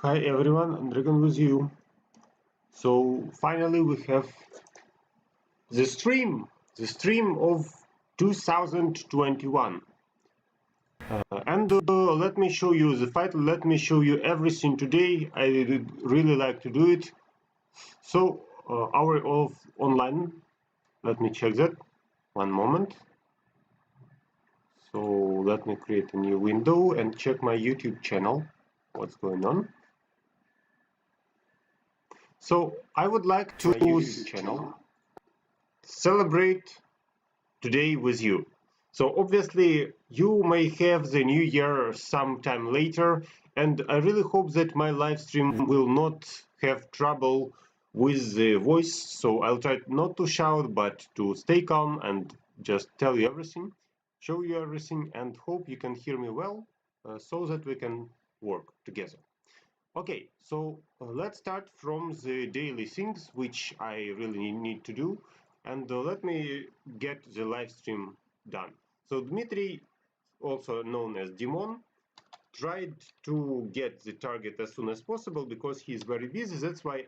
Hi everyone, I'm Dragon with you. So finally we have the stream of 2021. And let me show you the title, let me show you everything today. I really like to do it. So hour of online, let me check that. One moment. So let me create a new window and check my YouTube channel. What's going on? So I would like to celebrate today with you. So obviously you may have the new year sometime later, and I really hope that my live stream will not have trouble with the voice. So I'll try not to shout, but to stay calm and just tell you everything, show you everything, and hope you can hear me well, so that we can work together. Okay, so let's start from the daily things which I really need to do, and let me get the live stream done. So Dmitry, also known as Dimon, tried to get the target as soon as possible because he's very busy. That's why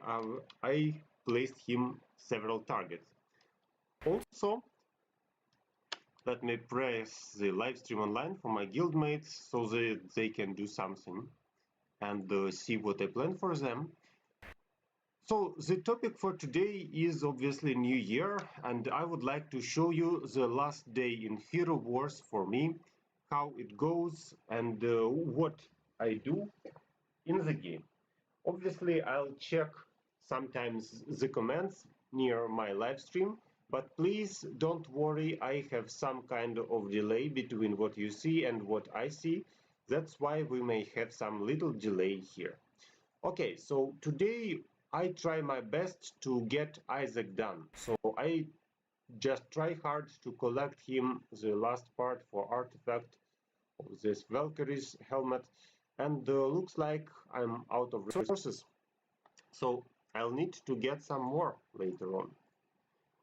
I placed him several targets. Also, let me press the live stream online for my guildmates so that they can do something and see what I plan for them. So the topic for today is obviously New Year, and I would like to show you the last day in Hero Wars for me, how it goes, and what I do in the game. Obviously, I'll check sometimes the comments near my live stream, but please don't worry, I have some kind of delay between what you see and what I see. That's why we may have some little delay here. Okay, so today I try my best to get Isaac done. So I just try hard to collect him the last part for artifact of this Valkyrie's helmet, and looks like I'm out of resources. So I'll need to get some more later on.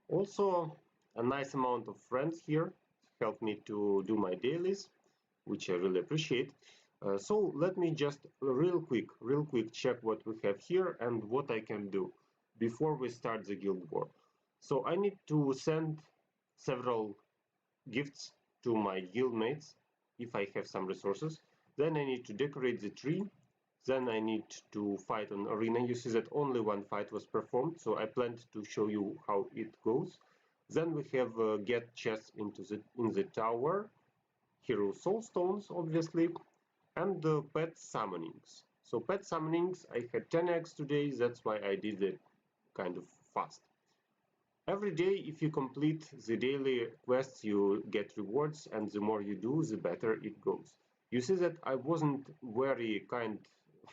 Also, a nice amount of friends here help me to do my dailies, which I really appreciate. So let me just real quick check what we have here and what I can do before we start the guild war. So I need to send several gifts to my guildmates if I have some resources. Then I need to decorate the tree. Then I need to fight on arena. You see that only one fight was performed, so I planned to show you how it goes. Then we have get chests in the tower, hero soul stones obviously, and the pet summonings. So pet summonings, I had 10x today, that's why I did it kind of fast. Every day, if you complete the daily quests, you get rewards, and the more you do, the better it goes. You see that I wasn't very kind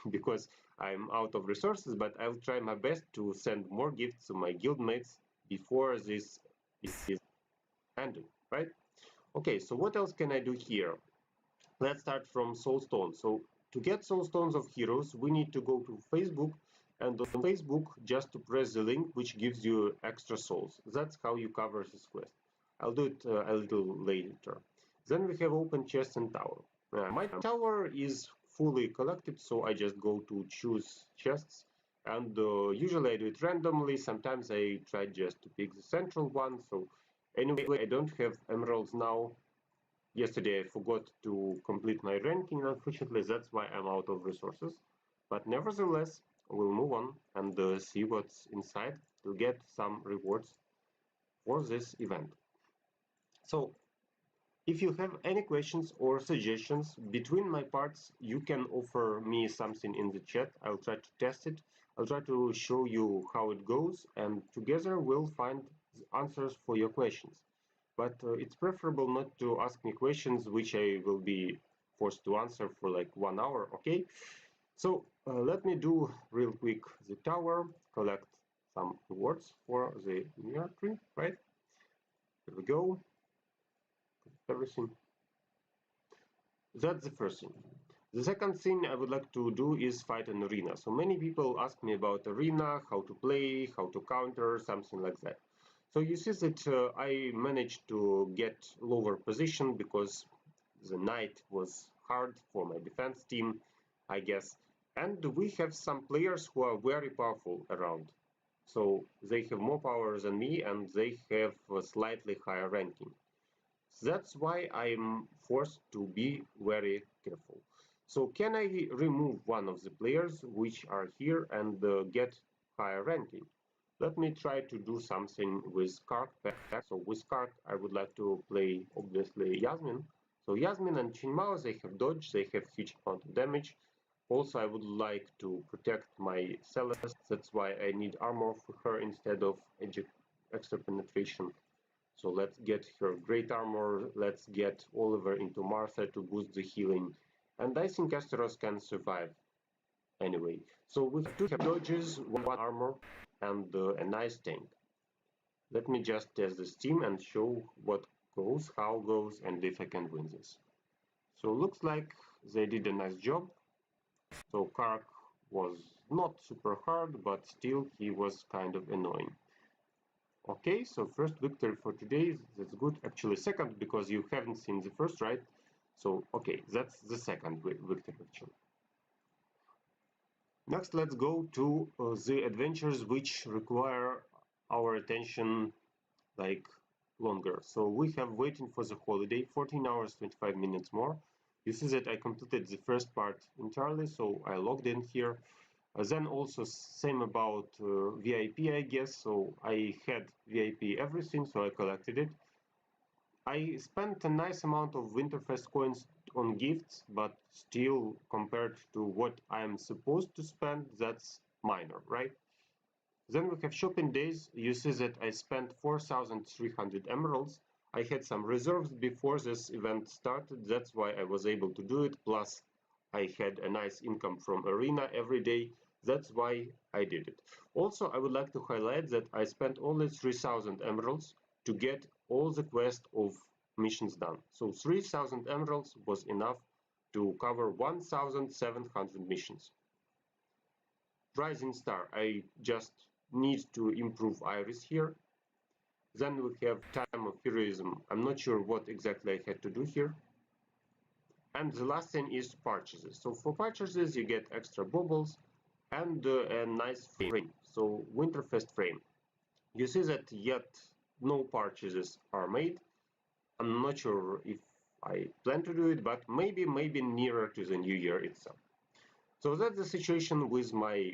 because I'm out of resources, but I'll try my best to send more gifts to my guildmates before this is ended, right? Okay, so what else can I do here? Let's start from soulstone. So to get soulstones of heroes, we need to go to Facebook, and on Facebook just to press the link which gives you extra souls. That's how you cover this quest. I'll do it a little later. Then we have open chest and tower. My tower is fully collected, so I just go to choose chests, and usually I do it randomly. Sometimes I try just to pick the central one. So anyway, I don't have emeralds now. Yesterday I forgot to complete my ranking, unfortunately, that's why I'm out of resources. But nevertheless, we'll move on and see what's inside to get some rewards for this event. So, if you have any questions or suggestions between my parts, you can offer me something in the chat. I'll try to test it. I'll try to show you how it goes, and together we'll find answers for your questions. But it's preferable not to ask me questions which I will be forced to answer for like 1 hour, okay? So let me do real quick the tower, collect some rewards for the near tree, right? Here we go, everything. That's the first thing. The second thing I would like to do is fight an arena. So many people ask me about arena, how to play, how to counter, something like that. So you see that I managed to get lower position because the night was hard for my defense team, I guess. And we have some players who are very powerful around. So they have more power than me and they have a slightly higher ranking. That's why I'm forced to be very careful. So can I remove one of the players which are here and get higher ranking? Let me try to do something with Kark. So with Kark, I would like to play obviously Yasmin. So Yasmin and Chinmao, they have dodge, they have huge amount of damage. Also, I would like to protect my Celeste. That's why I need armor for her instead of extra penetration. So let's get her great armor, let's get Oliver into Martha to boost the healing. And I think Asteros can survive anyway. So we have two dodges, one armor, and a nice tank. Let me just test this team and show what goes, how goes, and if I can win this. So looks like they did a nice job. So Kark was not super hard, but still he was kind of annoying. Okay, so first victory for today, that's good. Actually second, because you haven't seen the first, right? So, okay, that's the second victory actually. Next, let's go to the adventures which require our attention like longer. So we have waiting for the holiday, 14 hours, 25 minutes more. You see that I completed the first part entirely, so I logged in here. Then also same about VIP, I guess. So I had VIP everything, so I collected it. I spent a nice amount of Winterfest coins on gifts, but still compared to what I am supposed to spend, that's minor, right? Then we have shopping days. You see that I spent 4,300 emeralds. I had some reserves before this event started, that's why I was able to do it. Plus, I had a nice income from Arena every day, that's why I did it. Also, I would like to highlight that I spent only 3,000 emeralds to get all the quest of missions done. So 3,000 emeralds was enough to cover 1,700 missions. Rising Star, I just need to improve Iris here. Then we have Time of Heroism. I'm not sure what exactly I had to do here. And the last thing is purchases. So for purchases, you get extra baubles and a nice frame. So Winterfest frame. You see that yet no purchases are made. I'm not sure if I plan to do it, but maybe nearer to the new year itself. So that's the situation with my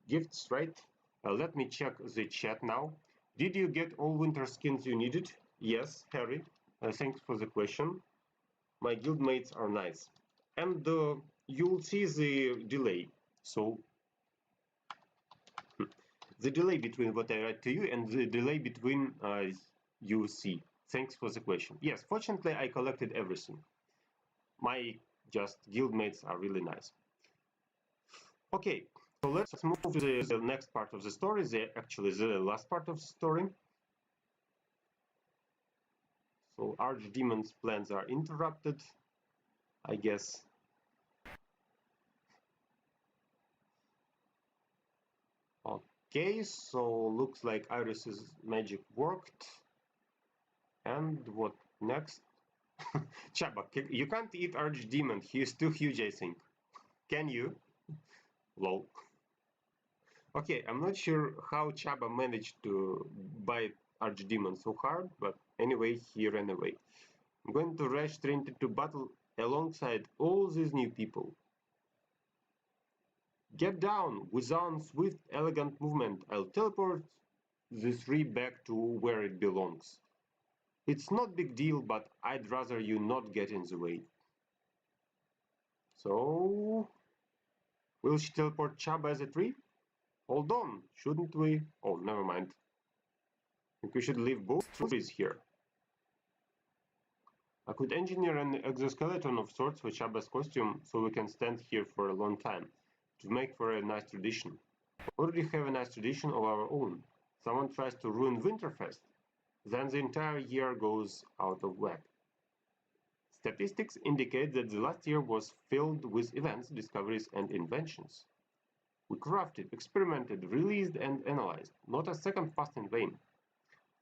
gifts, right? Let me check the chat now. Did you get all winter skins you needed? Yes, Harry. Thanks for the question. My guildmates are nice. And you'll see the delay. So the delay between what I write to you and the delay between you see. Thanks for the question. Yes, fortunately I collected everything. My just guildmates are really nice. Okay, so let's move to the next part of the story, actually the last part of the story. So Archdemon's plans are interrupted, I guess. Okay, so looks like Iris's magic worked. And what next? Chaba, you can't eat Archdemon, he is too huge, I think. Can you? Lol. Okay, I'm not sure how Chaba managed to bite Archdemon so hard, but anyway, he ran away. I'm going to rush straight into battle alongside all these new people. Get down! With one swift, elegant movement, I'll teleport the three back to where it belongs. It's not big deal, but I'd rather you not get in the way. So... will she teleport Chaba as a tree? Hold on, shouldn't we? Oh, never mind. I think we should leave both trees here. I could engineer an exoskeleton of sorts for Chaba's costume so we can stand here for a long time. To make for a nice tradition. We already have a nice tradition of our own. Someone tries to ruin Winterfest, then the entire year goes out of whack. Statistics indicate that the last year was filled with events, discoveries, and inventions. We crafted, experimented, released, and analyzed. Not a second passed in vain.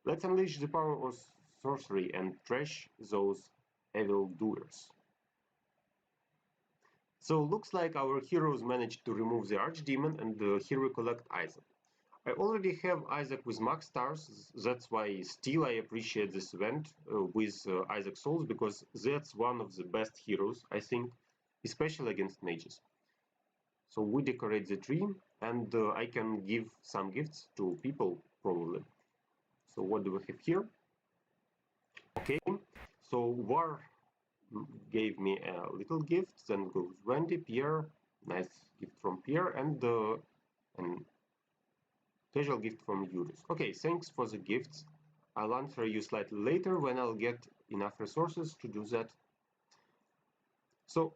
Let's unleash the power of sorcery and trash those evildoers. So looks like our heroes managed to remove the Archdemon, and here we collect Isaac. I already have Isaac with max stars, that's why still I appreciate this event with Isaac Souls, because that's one of the best heroes, I think, especially against mages. So we decorate the tree, and I can give some gifts to people, probably. So what do we have here? Okay, so War gave me a little gift, then goes Randy, Pierre, nice gift from Pierre, and an casual gift from Juris. Okay, thanks for the gifts. I'll answer you slightly later when I'll get enough resources to do that. So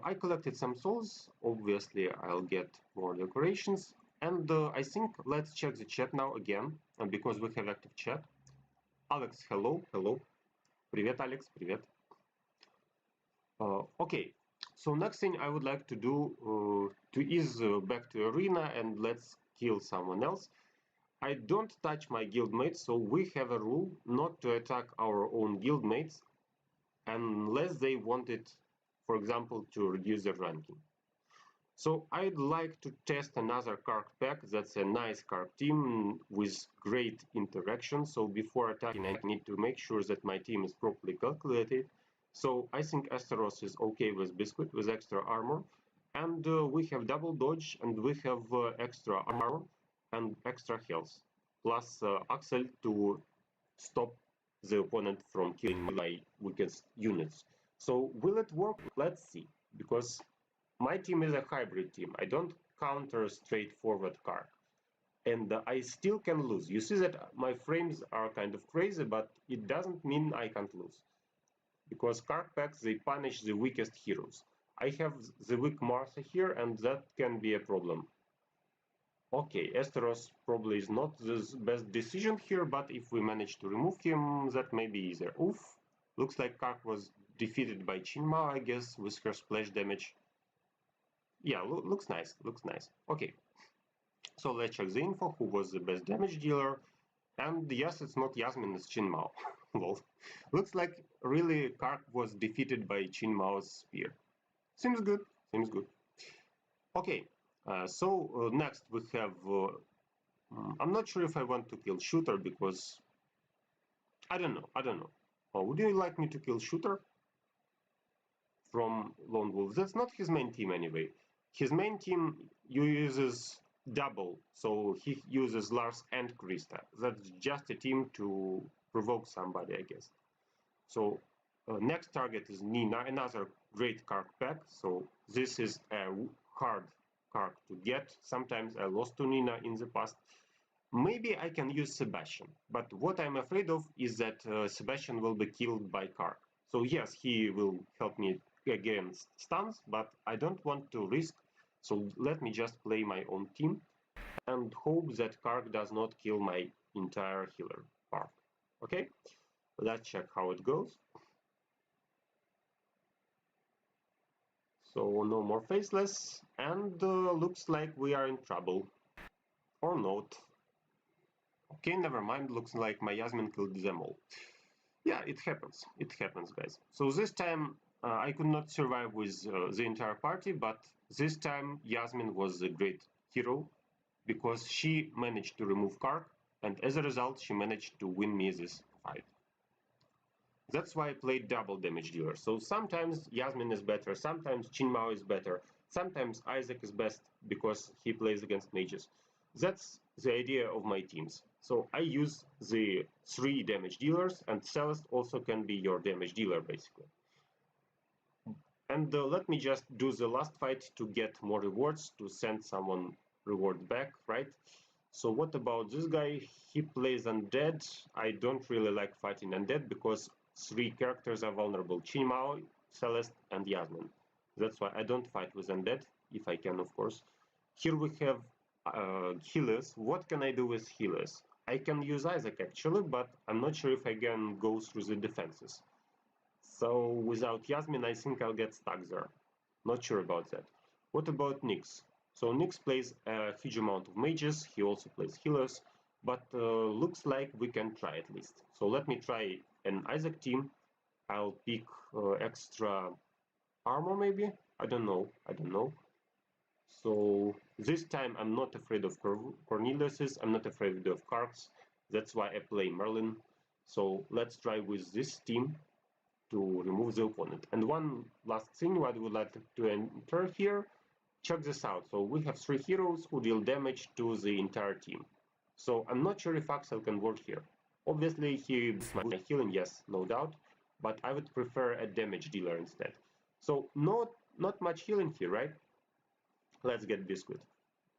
I collected some souls. Obviously, I'll get more decorations. And I think let's check the chat now again, because we have active chat. Alex, hello, hello. Привет, Alex, привет. Okay, so next thing I would like to do is back to arena and let's kill someone else. I don't touch my guildmates, so we have a rule not to attack our own guildmates unless they want it, for example, to reduce their ranking. So I'd like to test another Kark pack. That's a nice Kark team with great interaction. So before attacking, I need to make sure that my team is properly calculated. So I think Asteros is okay with Biscuit with extra armor. And we have double dodge and we have extra armor and extra health. Plus Axel to stop the opponent from killing my weakest units. So will it work? Let's see. Because my team is a hybrid team. I don't counter straightforward Kark. And I still can lose. You see that my frames are kind of crazy, but it doesn't mean I can't lose. Because Kark packs, they punish the weakest heroes. I have the weak Marsa here, and that can be a problem. Okay, Esteros probably is not the best decision here, but if we manage to remove him, that may be easier. Oof, looks like Kark was defeated by Chinma, I guess, with her splash damage. Yeah, looks nice, looks nice. Okay, so let's check the info, who was the best damage dealer. And yes, it's not Yasmin, it's Qin Mao. Well, looks like really Kark was defeated by Qin Mao's spear. Seems good, seems good. Okay, so next we have... I'm not sure if I want to kill Shooter because... I don't know, I don't know. Would you like me to kill Shooter? From Lone Wolf. That's not his main team anyway. His main team uses double, so he uses Lars and Krista. That's just a team to provoke somebody, I guess. So next target is Nina, another great Kark pack. So this is a hard Kark to get. Sometimes I lost to Nina in the past. Maybe I can use Sebastian, but what I'm afraid of is that Sebastian will be killed by Kark. So yes, he will help me against stuns, but I don't want to risk, so let me just play my own team and hope that Kark does not kill my entire healer part. Okay, let's check how it goes. So no more faceless, and looks like we are in trouble. Or not. Okay, never mind, looks like my Yasmin killed them all. Yeah, it happens, guys. So this time I could not survive with the entire party, but this time Yasmin was a great hero because she managed to remove Kark, and as a result she managed to win me this fight. That's why I played double damage dealer. So sometimes Yasmin is better, sometimes Qin Mao is better, sometimes Isaac is best because he plays against mages. That's the idea of my teams. So I use the 3 damage dealers, and Celeste also can be your damage dealer, basically. And let me just do the last fight to get more rewards, to send someone reward back, right? So what about this guy? He plays undead. I don't really like fighting undead because 3 characters are vulnerable. Qin Mao, Celeste, and Yasmin. That's why I don't fight with undead, if I can, of course. Here we have healers. What can I do with healers? I can use Isaac actually, but I'm not sure if I can go through the defenses. So without Yasmin, I think I'll get stuck there. Not sure about that. What about Nyx? So Nyx plays a huge amount of mages, he also plays healers, but looks like we can try at least. So let me try an Isaac team. I'll pick extra armor maybe? I don't know. So this time I'm not afraid of Cornelius's, I'm not afraid of Karks. That's why I play Merlin. So let's try with this team to remove the opponent. And one last thing what I would like to enter here, check this out. So we have 3 heroes who deal damage to the entire team. So I'm not sure if Axel can work here. Obviously he might healing, yes, no doubt, but I would prefer a damage dealer instead. So not much healing here, right? Let's get Biscuit.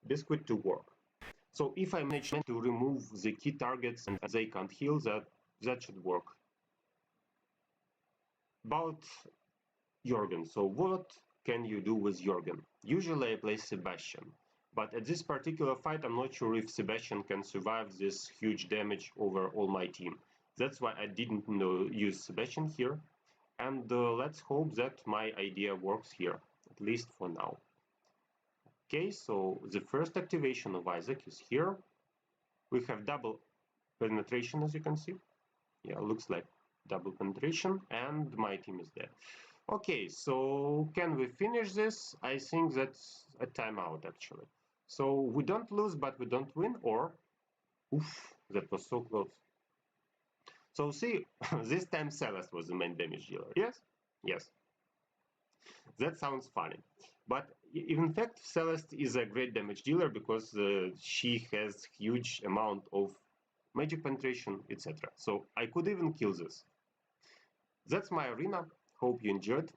Biscuit to work. So if I manage to remove the key targets and they can't heal, that should work. About Jorgen. So what can you do with Jorgen? Usually I play Sebastian, but at this particular fight I'm not sure if Sebastian can survive this huge damage over all my team. That's why I didn't use Sebastian here, and let's hope that my idea works here, at least for now. Okay, so the first activation of Isaac is here. We have double penetration, as you can see. Yeah, looks like double penetration, and my team is dead. Okay, so can we finish this? I think that's a timeout, actually. So we don't lose, but we don't win, or... Oof, that was so close. So see, this time Celeste was the main damage dealer. Yes? Yes. That sounds funny. But in fact, Celeste is a great damage dealer because she has huge amount of magic penetration, etc. So I could even kill this. That's my arena. Hope you enjoyed.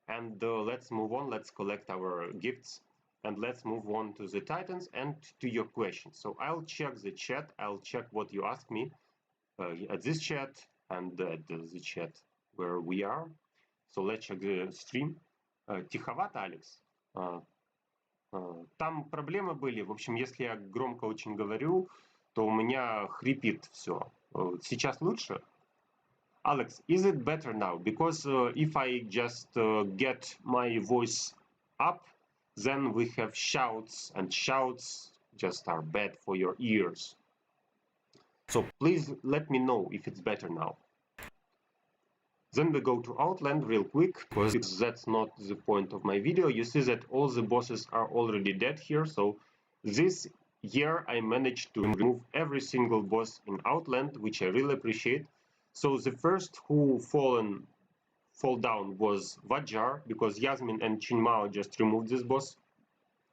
And let's move on. Let's collect our gifts. And let's move on to the Titans and to your questions. So I'll check the chat. I'll check what you asked me at this chat and the chat where we are. So let's check the stream. Тиховато, Алекс. Там проблемы были. В общем, если я громко очень говорю, то у меня хрипит все. Сейчас лучше? Alex, is it better now? Because if I just get my voice up, then we have shouts, and shouts just are bad for your ears. So please let me know if it's better now. Then we go to Outland real quick, because that's not the point of my video. You see that all the bosses are already dead here, so this year I managed to remove every single boss in Outland, which I really appreciate. So the first who fall down was Vajar, because Yasmin and Chinmao just removed this boss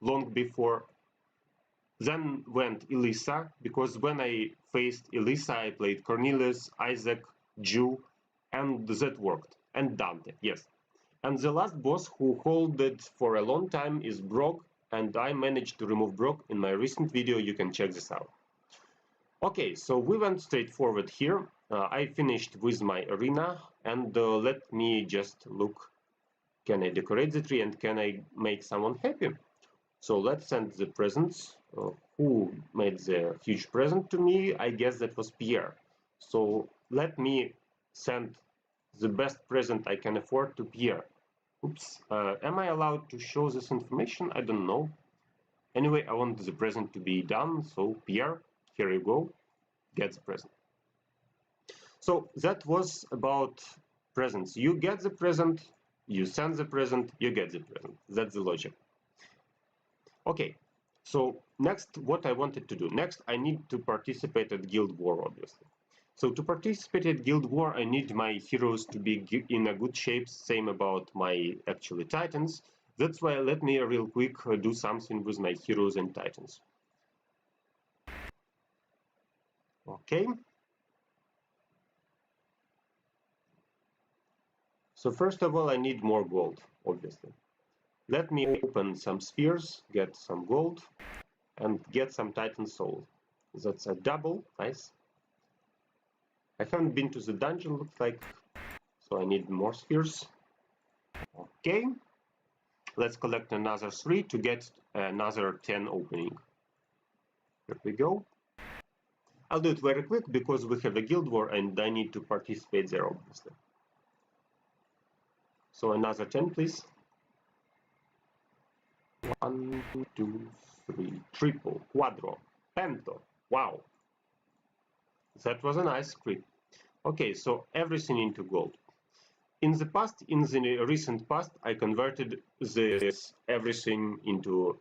long before. Then went Elisa, because when I faced Elisa, I played Cornelius, Isaac, Jew, and that worked. And Dante, yes. And the last boss who holded for a long time is Brock, and I managed to remove Brock in my recent video. You can check this out. Okay, so we went straight forward here. I finished with my arena, and let me just look. Can I decorate the tree and can I make someone happy? So let's send the presents. Who made the huge present to me? I guess that was Pierre. So let me send the best present I can afford to Pierre. Oops, am I allowed to show this information? I don't know. Anyway, I want the present to be done, so Pierre, here you go, get the present. So that was about presents. You get the present, you send the present, you get the present. That's the logic. Okay, so next, what I wanted to do. Next, I need to participate at Guild War, obviously. So to participate at Guild War, I need my heroes to be in a good shape. Same about my actually Titans. That's why let me real quick do something with my heroes and Titans. Okay. So first of all, I need more gold, obviously. Let me open some spheres, get some gold, and get some Titan soul. That's a double, nice. I haven't been to the dungeon, looks like, so I need more spheres. Okay. Let's collect another 3 to get another 10 opening. Here we go. I'll do it very quick because we have a guild war and I need to participate there, obviously. So another 10, please. 1, 2, 3, triple, quadro, pento. Wow. That was a nice crit. Okay, so everything into gold. in the recent past, I converted this everything into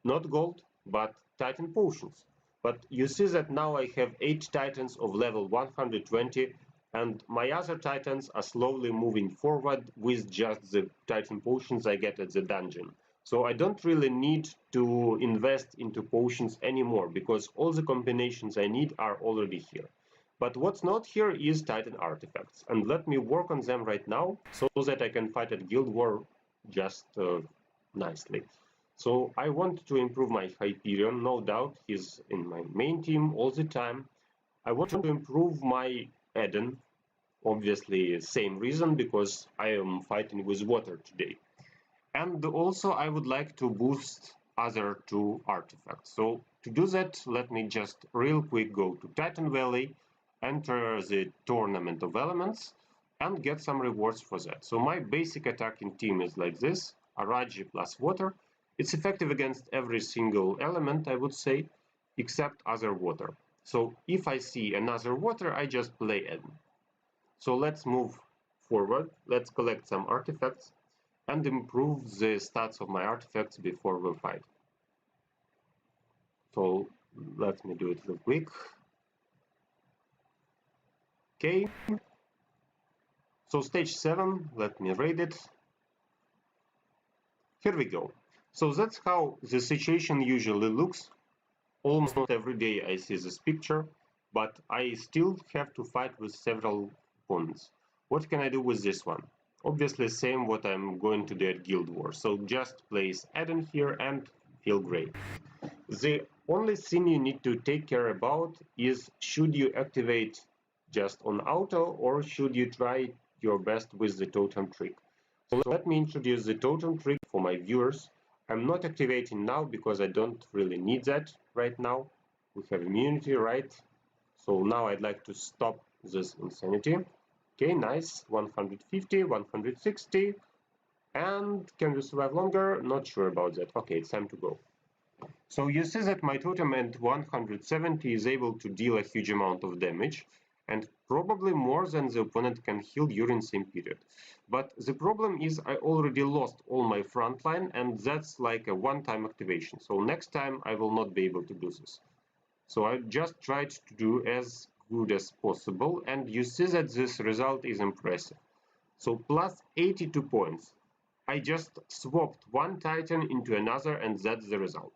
not gold, but Titan potions. But you see that now I have 8 Titans of level 120, and my other Titans are slowly moving forward with just the Titan potions I get at the dungeon. So I don't really need to invest into potions anymore, because all the combinations I need are already here. But what's not here is Titan artifacts, and let me work on them right now, so that I can fight at Guild War just nicely. So I want to improve my Hyperion, no doubt, he's in my main team all the time. I want to improve my Eden, obviously same reason, because I am fighting with water today. And also I would like to boost other 2 artifacts. So to do that, let me just real quick go to Titan Valley, enter the Tournament of Elements, and get some rewards for that. So my basic attacking team is like this, Araji plus water. It's effective against every single element, I would say, except other water. So if I see another water, I just play Eden. So let's move forward, let's collect some artifacts, and improve the stats of my artifacts before we fight. So let me do it real quick. Okay. So stage 7, let me read it. Here we go. So that's how the situation usually looks. Almost every day I see this picture, but I still have to fight with several opponents. What can I do with this one? Obviously same what I'm going to do at Guild War. So just place Eden here and feel great. The only thing you need to take care about is should you activate just on auto or should you try your best with the totem trick. So let me introduce the totem trick for my viewers. I'm not activating now because I don't really need that right now. We have immunity, right? So now I'd like to stop this insanity. Okay, nice. 150, 160. And can we survive longer? Not sure about that. Okay, it's time to go. So you see that my totem at 170 is able to deal a huge amount of damage, and probably more than the opponent can heal during same period. But the problem is I already lost all my frontline, and that's like a one-time activation. So next time I will not be able to do this. So I just tried to do as good as possible, and you see that this result is impressive. So plus 82 points. I just swapped one Titan into another, and that's the result.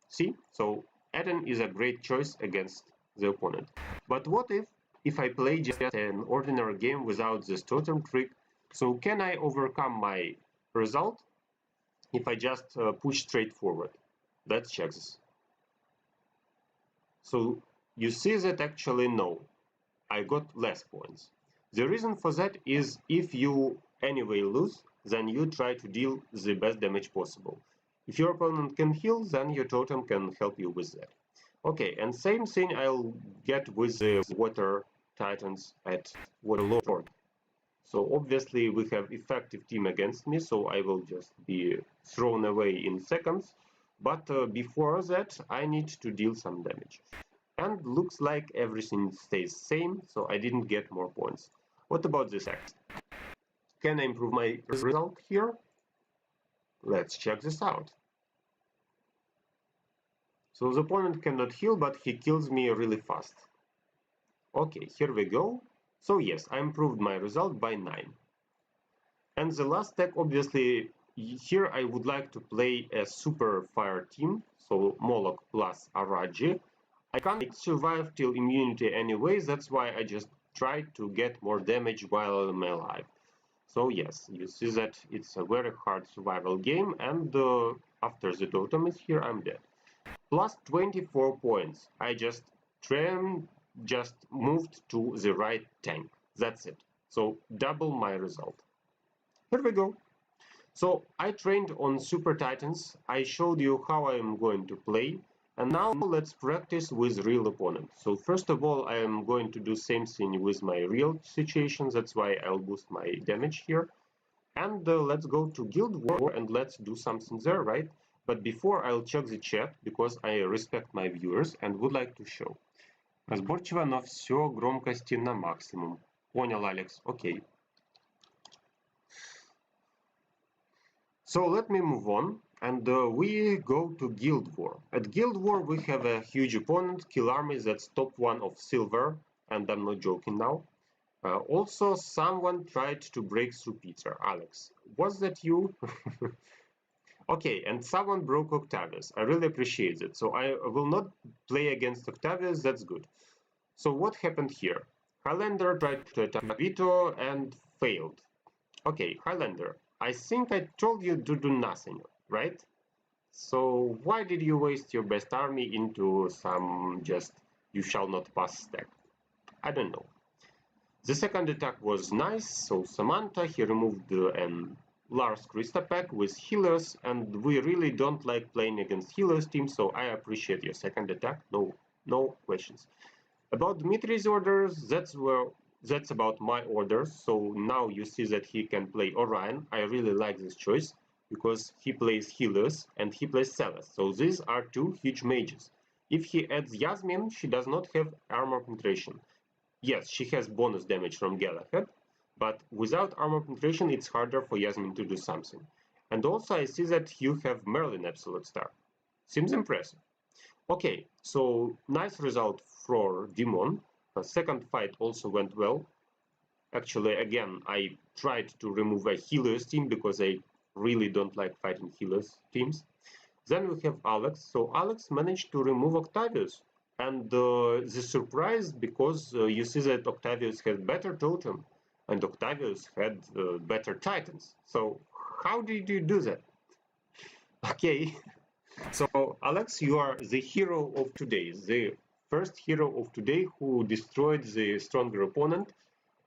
See? So Eden is a great choice against the opponent. But what if I play just an ordinary game without this totem trick? So can I overcome my result if I just push straight forward? Let's check this. So you see that actually no, I got less points. The reason for that is if you anyway lose, then you try to deal the best damage possible. If your opponent can heal, then your totem can help you with that. Okay, and same thing I'll get with the water titans at Waterlord. So obviously we have effective team against me, so I will just be thrown away in seconds. But before that, I need to deal some damage. And looks like everything stays same, so I didn't get more points. What about this act? Can I improve my result here? Let's check this out. So the opponent cannot heal, but he kills me really fast. Okay, here we go. So yes, I improved my result by 9. And the last tech, obviously, here I would like to play a super fire team, so Moloch plus Araji. I can't survive till immunity anyway, that's why I just tried to get more damage while I'm alive. So yes, you see that it's a very hard survival game, and after the totem is here, I'm dead. Plus 24 points. I just moved to the right tank. That's it. So double my result. Here we go. So I trained on Super Titans. I showed you how I am going to play. And now let's practice with real opponent. So first of all, I am going to do same thing with my real situation. That's why I'll boost my damage here. And let's go to Guild War and let's do something there, right? But before I'll check the chat, because I respect my viewers and would like to show. Разборчиво, но все громкости на максимум. Понял, Алекс, окей. So let me move on, and we go to Guild War. At Guild War we have a huge opponent, Kill Army, that's top 1 of silver, and I'm not joking now. Also, someone tried to break through Peter. Alex, was that you? Okay, and someone broke Octavius. I really appreciate it. So I will not play against Octavius, that's good. So what happened here? Highlander tried to attack Vito and failed. Okay, Highlander, I think I told you to do nothing, right? So why did you waste your best army into some just you shall not pass stack? I don't know. The second attack was nice, so Samantha, he removed an Lars Krista pack with healers, and we really don't like playing against healers team, so I appreciate your second attack, no questions. About Dmitri's orders, that's about my orders, so now you see that he can play Orion. I really like this choice, because he plays healers and he plays Celeste, so these are two huge mages. If he adds Yasmin, she does not have armor penetration. Yes, she has bonus damage from Galahad, but without armor penetration it's harder for Yasmin to do something. And also I see that you have Merlin Absolute Star. Seems impressive. Okay, so nice result for Demon. The second fight also went well. Actually, again, I tried to remove a healers team because I really don't like fighting healers teams. Then we have Alex. So Alex managed to remove Octavius. And the surprise, because you see that Octavius had better totem and Octavius had better titans. So how did you do that? Okay, so Alex, you are the hero of today, the first hero of today who destroyed the stronger opponent,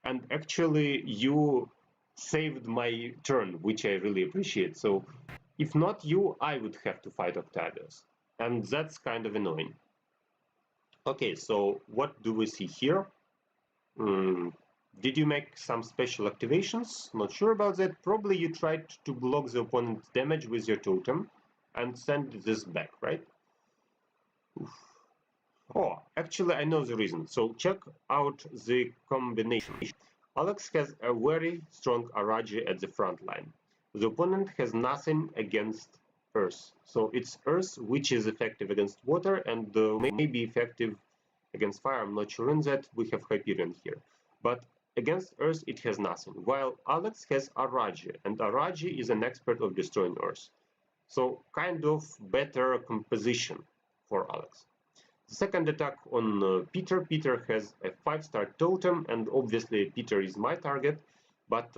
and actually you saved my turn, which I really appreciate. So if not you, I would have to fight Octavius, and that's kind of annoying. Okay, so what do we see here? Did you make some special activations? Not sure about that. Probably you tried to block the opponent's damage with your totem and send this back, right? Oof. Oh, actually I know the reason. So check out the combination. Alex has a very strong Araji at the front line. The opponent has nothing against Earth. So it's Earth which is effective against water and may be effective against fire. I'm not sure in that. We have Hyperion here. But against Earth it has nothing. While Alex has Araji, and Araji is an expert of destroying Earth. So kind of better composition for Alex. The second attack on Peter. Peter has a 5-star totem, and obviously Peter is my target. But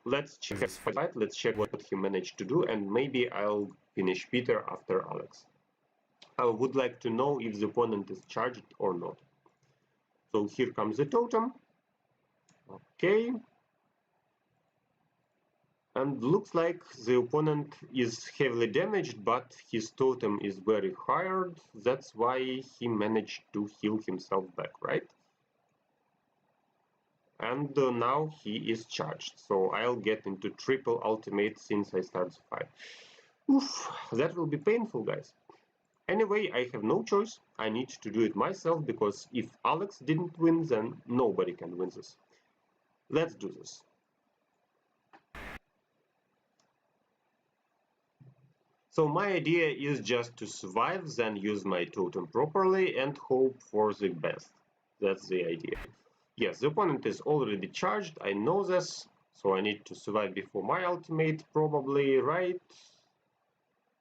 let's check his fight. Let's check what he managed to do, and maybe I'll finish Peter after Alex. I would like to know if the opponent is charged or not. So here comes the totem. Okay. And looks like the opponent is heavily damaged, but his totem is very hard. That's why he managed to heal himself back, right? And now he is charged. So I'll get into triple ultimate since I start the fight. Oof, that will be painful, guys. Anyway, I have no choice. I need to do it myself, because if Alex didn't win, then nobody can win this. Let's do this. So my idea is just to survive, then use my totem properly and hope for the best. That's the idea. Yes, the opponent is already charged, I know this, so I need to survive before my ultimate, probably, right?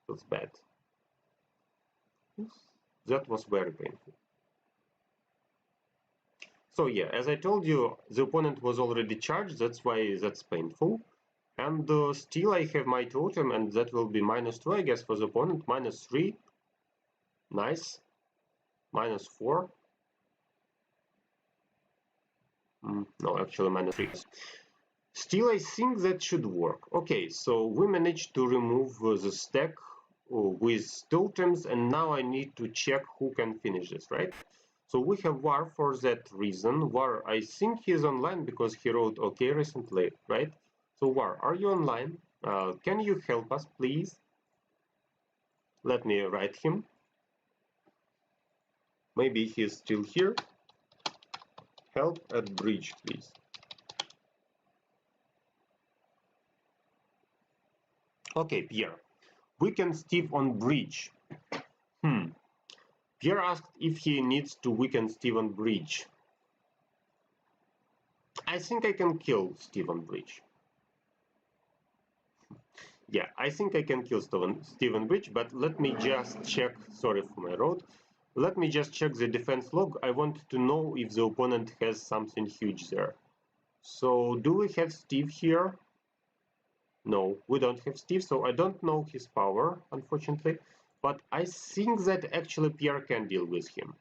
That's bad. That was very painful. So yeah, as I told you, the opponent was already charged, that's why that's painful. And still I have my totem, and that will be -2, I guess, for the opponent. -3. Nice. -4. No, actually -3. Still, I think that should work. Okay, so we managed to remove the stack with totems, and now I need to check who can finish this, right? So we have War for that reason. War, I think he's online because he wrote okay recently, right? So War, are you online? Can you help us, please? Let me write him. Maybe he's still here. Help at bridge, please. Okay, Pierre. Weaken Steve on bridge. Pierre asked if he needs to weaken Steve on bridge. I think I can kill Steve on bridge. Yeah, I think I can kill Steven Bridge, but let me just check, sorry for my road, let me just check the defense log. I want to know if the opponent has something huge there. So, do we have Steve here? No, we don't have Steve, so I don't know his power, unfortunately, but I think that actually Pierre can deal with him.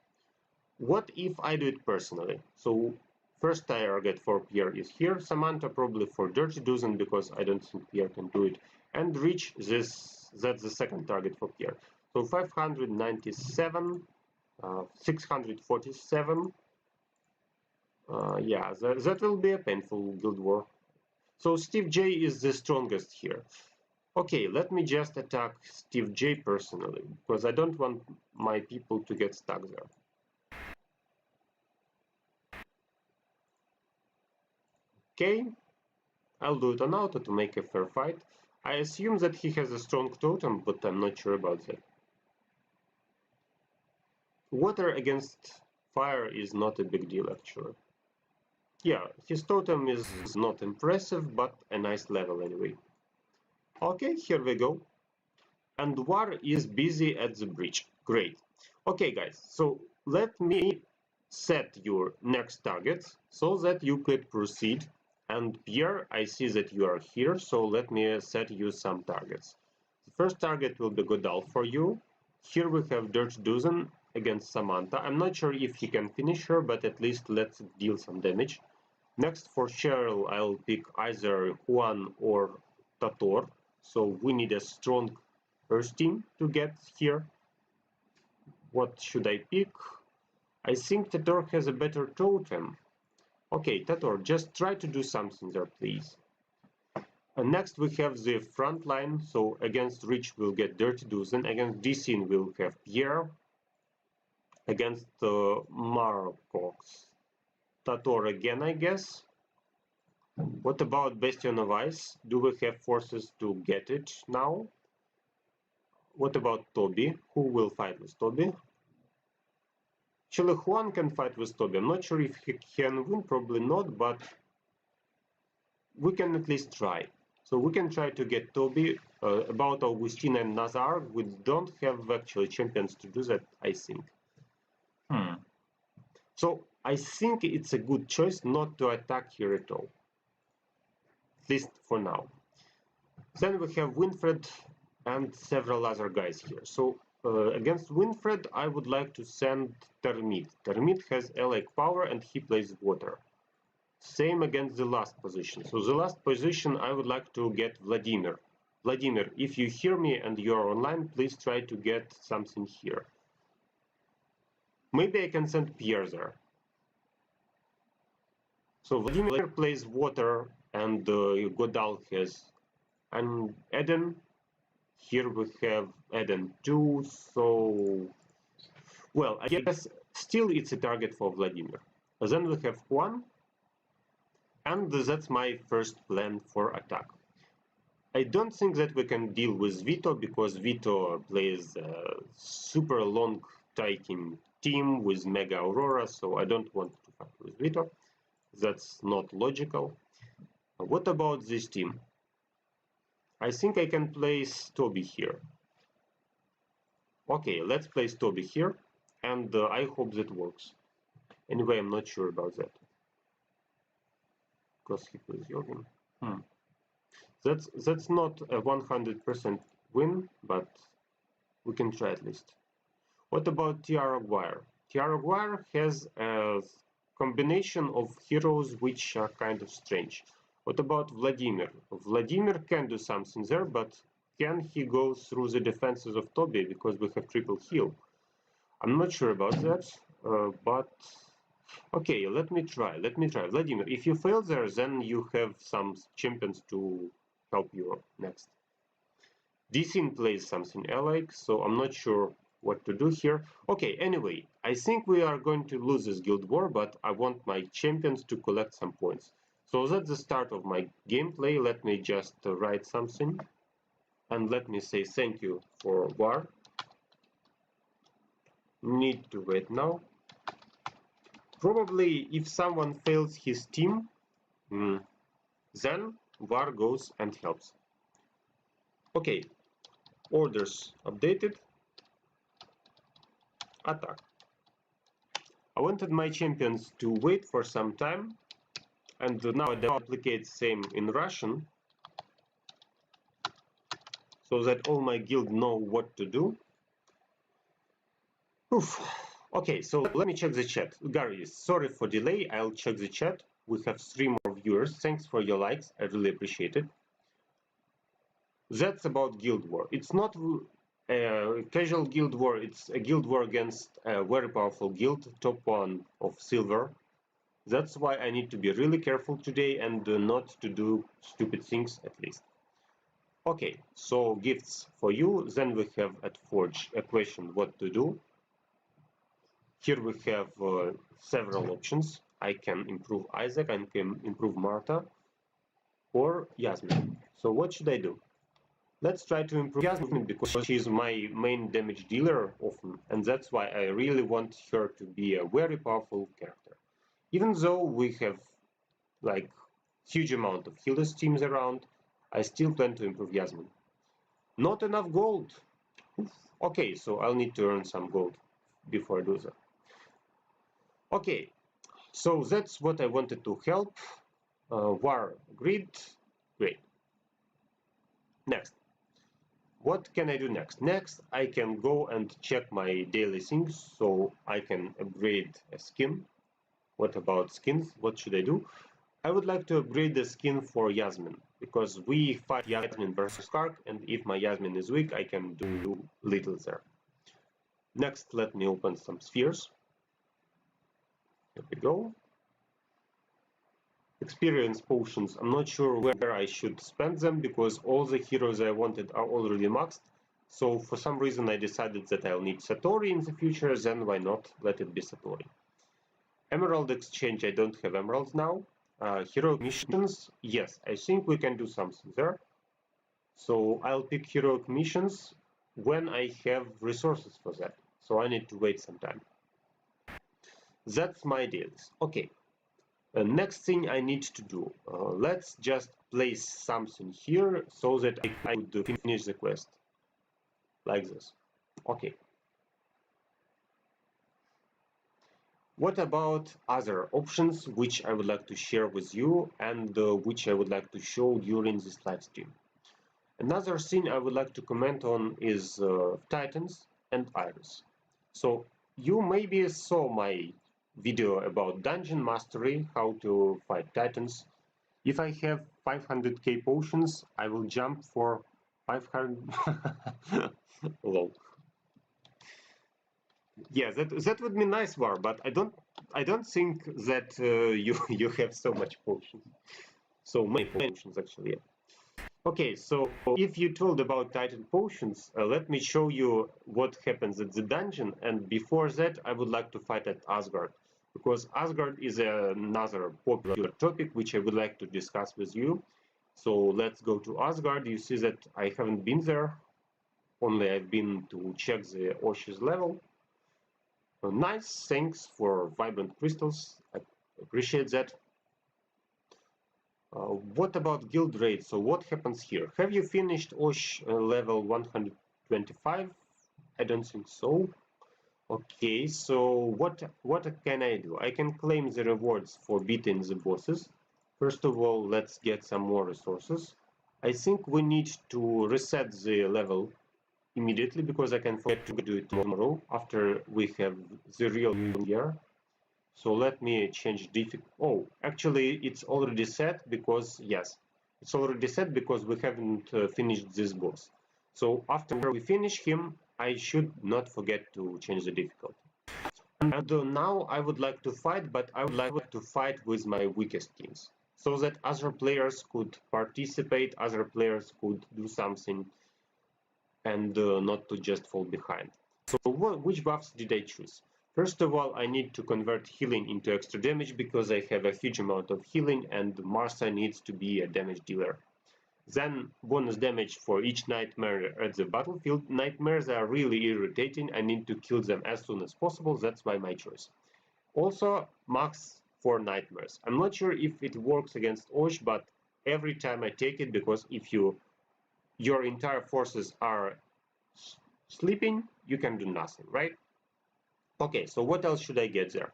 What if I do it personally? So, first target for Pierre is here, Samantha probably for Dirty Dozen because I don't think Pierre can do it, and reach this, that's the second target for Pierre. So 597, 647, yeah, that will be a painful guild war. So Steve J is the strongest here. Okay, let me just attack Steve J personally, because I don't want my people to get stuck there. Okay, I'll do it on auto to make a fair fight. I assume that he has a strong totem, but I'm not sure about that. Water against fire is not a big deal, actually. Yeah, his totem is not impressive, but a nice level anyway. Okay, here we go. And War is busy at the bridge. Great. Okay, guys, so let me set your next targets so that you could proceed. And Pierre, I see that you are here, so let me set you some targets. The first target will be Godal for you. Here we have Dirt Dozen against Samantha. I'm not sure if he can finish her, but at least let's deal some damage. Next for Cheryl, I'll pick either Juan or Tator. So we need a strong Earth team to get here. What should I pick? I think Tator has a better totem. Okay, Tator, just try to do something there, please. And next we have the front line. So against Rich we'll get Dirty Dozen. Against Deacon we'll have Pierre. Against Marcox, Tator again, I guess. What about Bastion of Ice? Do we have forces to get it now? What about Toby? Who will fight with Toby? Actually, Juan can fight with Toby. I'm not sure if he can win, probably not, but we can at least try. So we can try to get Toby. About Augustine and Nazar, we don't have actually champions to do that, I think. So I think it's a good choice not to attack here at all. At least for now. Then we have Winfred and several other guys here. So against Winfred, I would like to send Termit. Termit has Alec power and he plays water. Same against the last position. So the last position, I would like to get Vladimir. Vladimir, if you hear me and you're online, please try to get something here. Maybe I can send Pierre there. So Vladimir plays water and Godal has and Eden. Here we have Eden too, so well, I guess still it's a target for Vladimir. Then we have Juan, and that's my first plan for attack. I don't think that we can deal with Vito because Vito plays a super long taking team with Mega Aurora, so I don't want to fight with Vito. That's not logical. What about this team? I think I can place Toby here. Okay, let's place Toby here, and I hope that works. Anyway, I'm not sure about that. Because he plays Jorgen. That's not a 100% win, but we can try at least. What about Tiara Guire? Tiara Guire has a combination of heroes which are kind of strange. What about Vladimir? Vladimir can do something there, but can he go through the defenses of Toby because we have triple heal? I'm not sure about that, but okay, let me try. Vladimir, if you fail there, then you have some champions to help you next. Deacon plays something alike, so I'm not sure what to do here. Okay, anyway, I think we are going to lose this guild war, but I want my champions to collect some points. So that's the start of my gameplay. Let me just write something. And let me say thank you for war. Need to wait now. Probably if someone fails his team, then war goes and helps. Okay, orders updated. Attack. I wanted my champions to wait for some time, and now I duplicate same in Russian, so that all my guild know what to do. Oof. Okay, so let me check the chat. Gary, sorry for delay, I'll check the chat. We have 3 more viewers. Thanks for your likes, I really appreciate it. That's about guild war. It's not a casual guild war, it's a guild war against a very powerful guild, top 1 of silver. That's why I need to be really careful today and not to do stupid things at least. Okay, so gifts for you. Then we have at Forge a question what to do. Here we have several options. I can improve Isaac, I can improve Marta, or Yasmin. So what should I do? Let's try to improve Yasmin because she's my main damage dealer often, and that's why I really want her to be a very powerful character. Even though we have like huge amount of healers teams around, I still plan to improve Yasmin. Not enough gold. Okay, so I'll need to earn some gold before I do that. Okay, so that's what I wanted to help. War grid, great. Next, what can I do next? Next, I can go and check my daily things, so I can upgrade a skin. What about skins? What should I do? I would like to upgrade the skin for Yasmin, because we fight Yasmin versus Kark, and if my Yasmin is weak, I can do little there. Next, let me open some spheres. Here we go. Experience potions. I'm not sure where I should spend them, because all the heroes I wanted are already maxed. So for some reason I decided that I'll need Satori in the future, then why not let it be Satori. Emerald exchange, I don't have emeralds now. Heroic missions, yes, I think we can do something there. So I'll pick heroic missions when I have resources for that. So I need to wait some time. That's my deals. Okay. Next thing I need to do. Let's just place something here so that I could finish the quest. Like this. Okay. What about other options which I would like to share with you and which I would like to show during this live stream? Another thing I would like to comment on is Titans and Iris. So you maybe saw my video about dungeon mastery, how to fight Titans. If I have 500k potions, I will jump for 500. Lol. Yeah, that would be nice, War, but I don't think that you have so much potions, so many potions actually. Yeah. Okay, so if you told about Titan potions, let me show you what happens at the dungeon. And before that, I would like to fight at Asgard, because Asgard is another popular topic which I would like to discuss with you. So let's go to Asgard. You see that I haven't been there, only I've been to check the Osh's level. Nice, thanks for vibrant crystals. I appreciate that. What about guild raid? So what happens here? Have you finished Osh level 125? I don't think so. Okay, so what can I do? I can claim the rewards for beating the bosses. First of all, let's get some more resources. I think we need to reset the level immediately, because I can forget to do it tomorrow after we have the real year. So let me change difficulty. Oh, actually it's already set, because yes, it's already set because we haven't finished this boss. So after we finish him, I should not forget to change the difficulty. And now I would like to fight, but I would like to fight with my weakest teams, so that other players could participate, other players could do something, and not to just fall behind. So which buffs did I choose? First of all, I need to convert healing into extra damage, because I have a huge amount of healing and Marsa needs to be a damage dealer. Then bonus damage for each nightmare at the battlefield. Nightmares are really irritating. I need to kill them as soon as possible. That's why my choice. Also, max for nightmares. I'm not sure if it works against Osh, but every time I take it, because if your entire forces are sleeping, you can do nothing, right? Okay, so what else should I get there?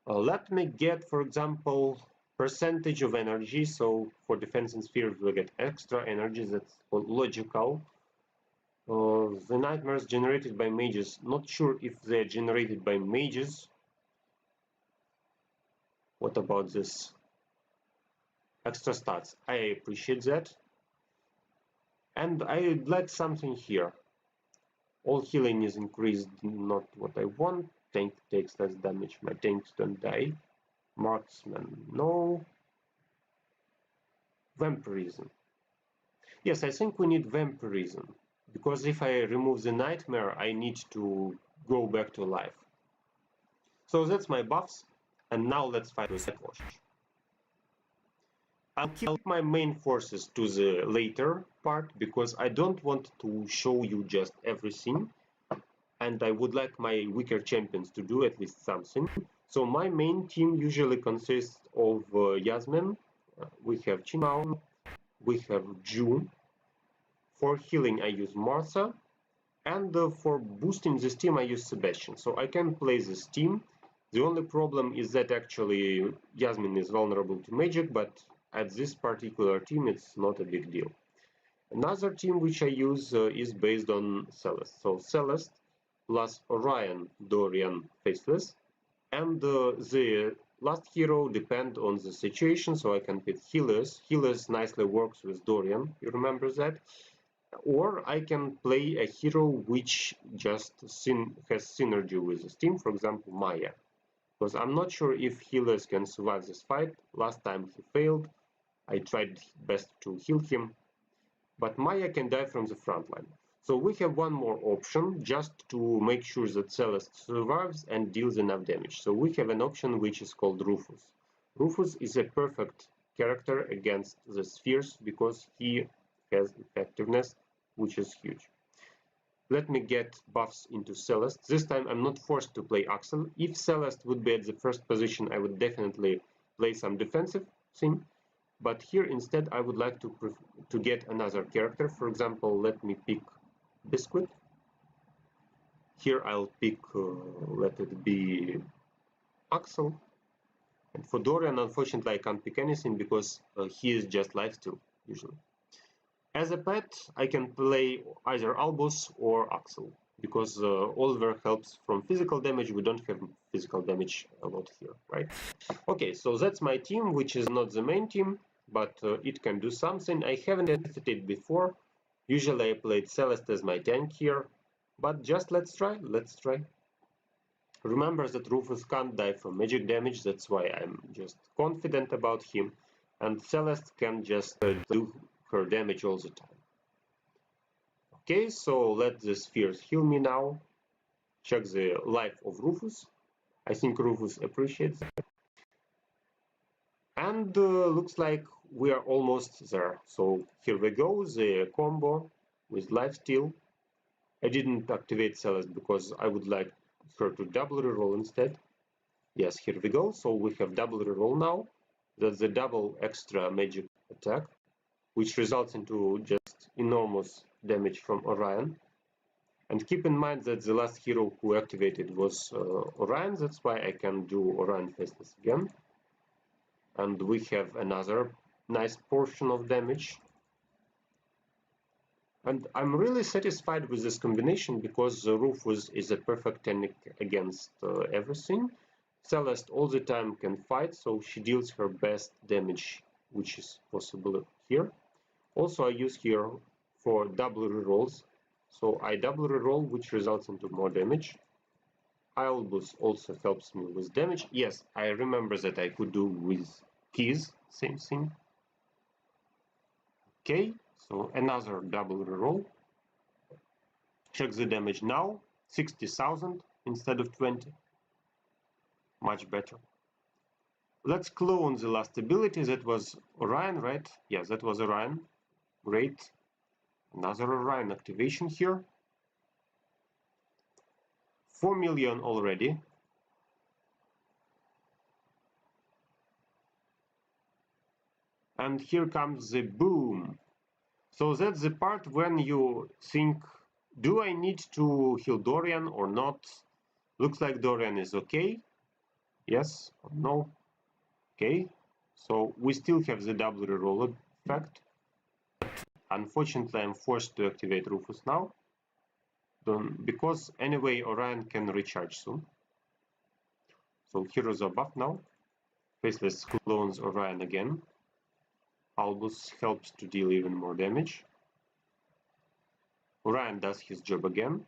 Let me get, for example, percentage of energy. So for defense and spheres, we get extra energy. That's logical. The nightmares generated by mages. Not sure if they're generated by mages. What about this? Extra stats. I appreciate that. And I'd like something here. All healing is increased, not what I want. Tank takes less damage. My tanks don't die. Marksman, no. Vampirism. Yes, I think we need vampirism. Because if I remove the nightmare, I need to go back to life. So that's my buffs. And now let's fight with Osh. I'll keep my main forces to the later part because I don't want to show you just everything. And I would like my weaker champions to do at least something. So my main team usually consists of Yasmin. We have Chinmao. We have Ju. For healing, I use Marsa. And for boosting this team, I use Sebastian. So I can play this team. The only problem is that actually Yasmin is vulnerable to magic, but at this particular team, it's not a big deal. Another team which I use is based on Celeste. So Celeste plus Orion, Dorian, Faceless. And the last hero depend on the situation, so I can pick Healers. Healers nicely works with Dorian, you remember that? Or I can play a hero which just has synergy with this team, for example, Maya. Because I'm not sure if healers can survive this fight. Last time he failed. I tried best to heal him. But Maya can die from the front line. So we have one more option just to make sure that Celeste survives and deals enough damage. So we have an option which is called Rufus. Rufus is a perfect character against the spheres because he has effectiveness, which is huge. Let me get buffs into Celeste. This time I'm not forced to play Axel. If Celeste would be at the first position, I would definitely play some defensive thing. But here instead I would like to get another character. For example, let me pick Biscuit. Here I'll pick, let it be Axel. And for Dorian, unfortunately, I can't pick anything because he is just lifesteal, usually. As a pet, I can play either Albus or Axel, because Oliver helps from physical damage. We don't have physical damage a lot here, right? Okay, so that's my team, which is not the main team, but it can do something. I haven't tested it before. Usually I played Celeste as my tank here, but just let's try. Remember that Rufus can't die from magic damage, that's why I'm just confident about him, and Celeste can just do her damage all the time. Okay, so let the spheres heal me now. Check the life of Rufus. I think Rufus appreciates that. And looks like we are almost there. So here we go, the combo with lifesteal. I didn't activate Celeste because I would like her to double reroll instead. Yes, here we go. So we have double reroll now. That's the double extra magic attack, which results into just enormous damage from Orion. And keep in mind that the last hero who activated was Orion. That's why I can do Orion Faceless again. And we have another nice portion of damage. And I'm really satisfied with this combination because Rufus is a perfect tank against everything. Celeste all the time can fight, so she deals her best damage, which is possible here. Also, I use here for double rerolls. So I double reroll, which results into more damage. Albus also helps me with damage. Yes, I remember that I could do with keys, same thing. Okay, so another double reroll. Check the damage now, 60,000 instead of 20. Much better. Let's clone the last ability. That was Orion, right? Yes, that was Orion. Great. Another Orion activation here. 4 million already. And here comes the boom. So that's the part when you think, do I need to heal Dorian or not? Looks like Dorian is okay. Yes or no? Okay. So we still have the double reroll effect. Unfortunately, I'm forced to activate Rufus now. Because anyway, Orion can recharge soon. So heroes are buffed now. Faceless clones Orion again. Albus helps to deal even more damage. Orion does his job again.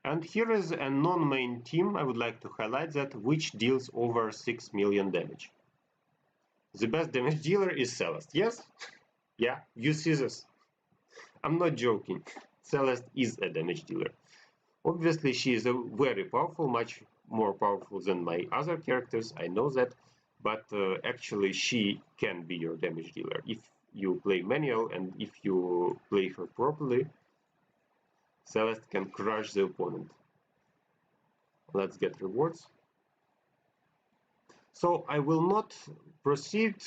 And here is a non-main team I would like to highlight that which deals over 6 million damage. The best damage dealer is Celeste. Yes? Yeah, you see this. I'm not joking. Celeste is a damage dealer. Obviously, she is very powerful, much more powerful than my other characters, I know that, but actually she can be your damage dealer. If you play manual and if you play her properly, Celeste can crush the opponent. Let's get rewards. So I will not proceed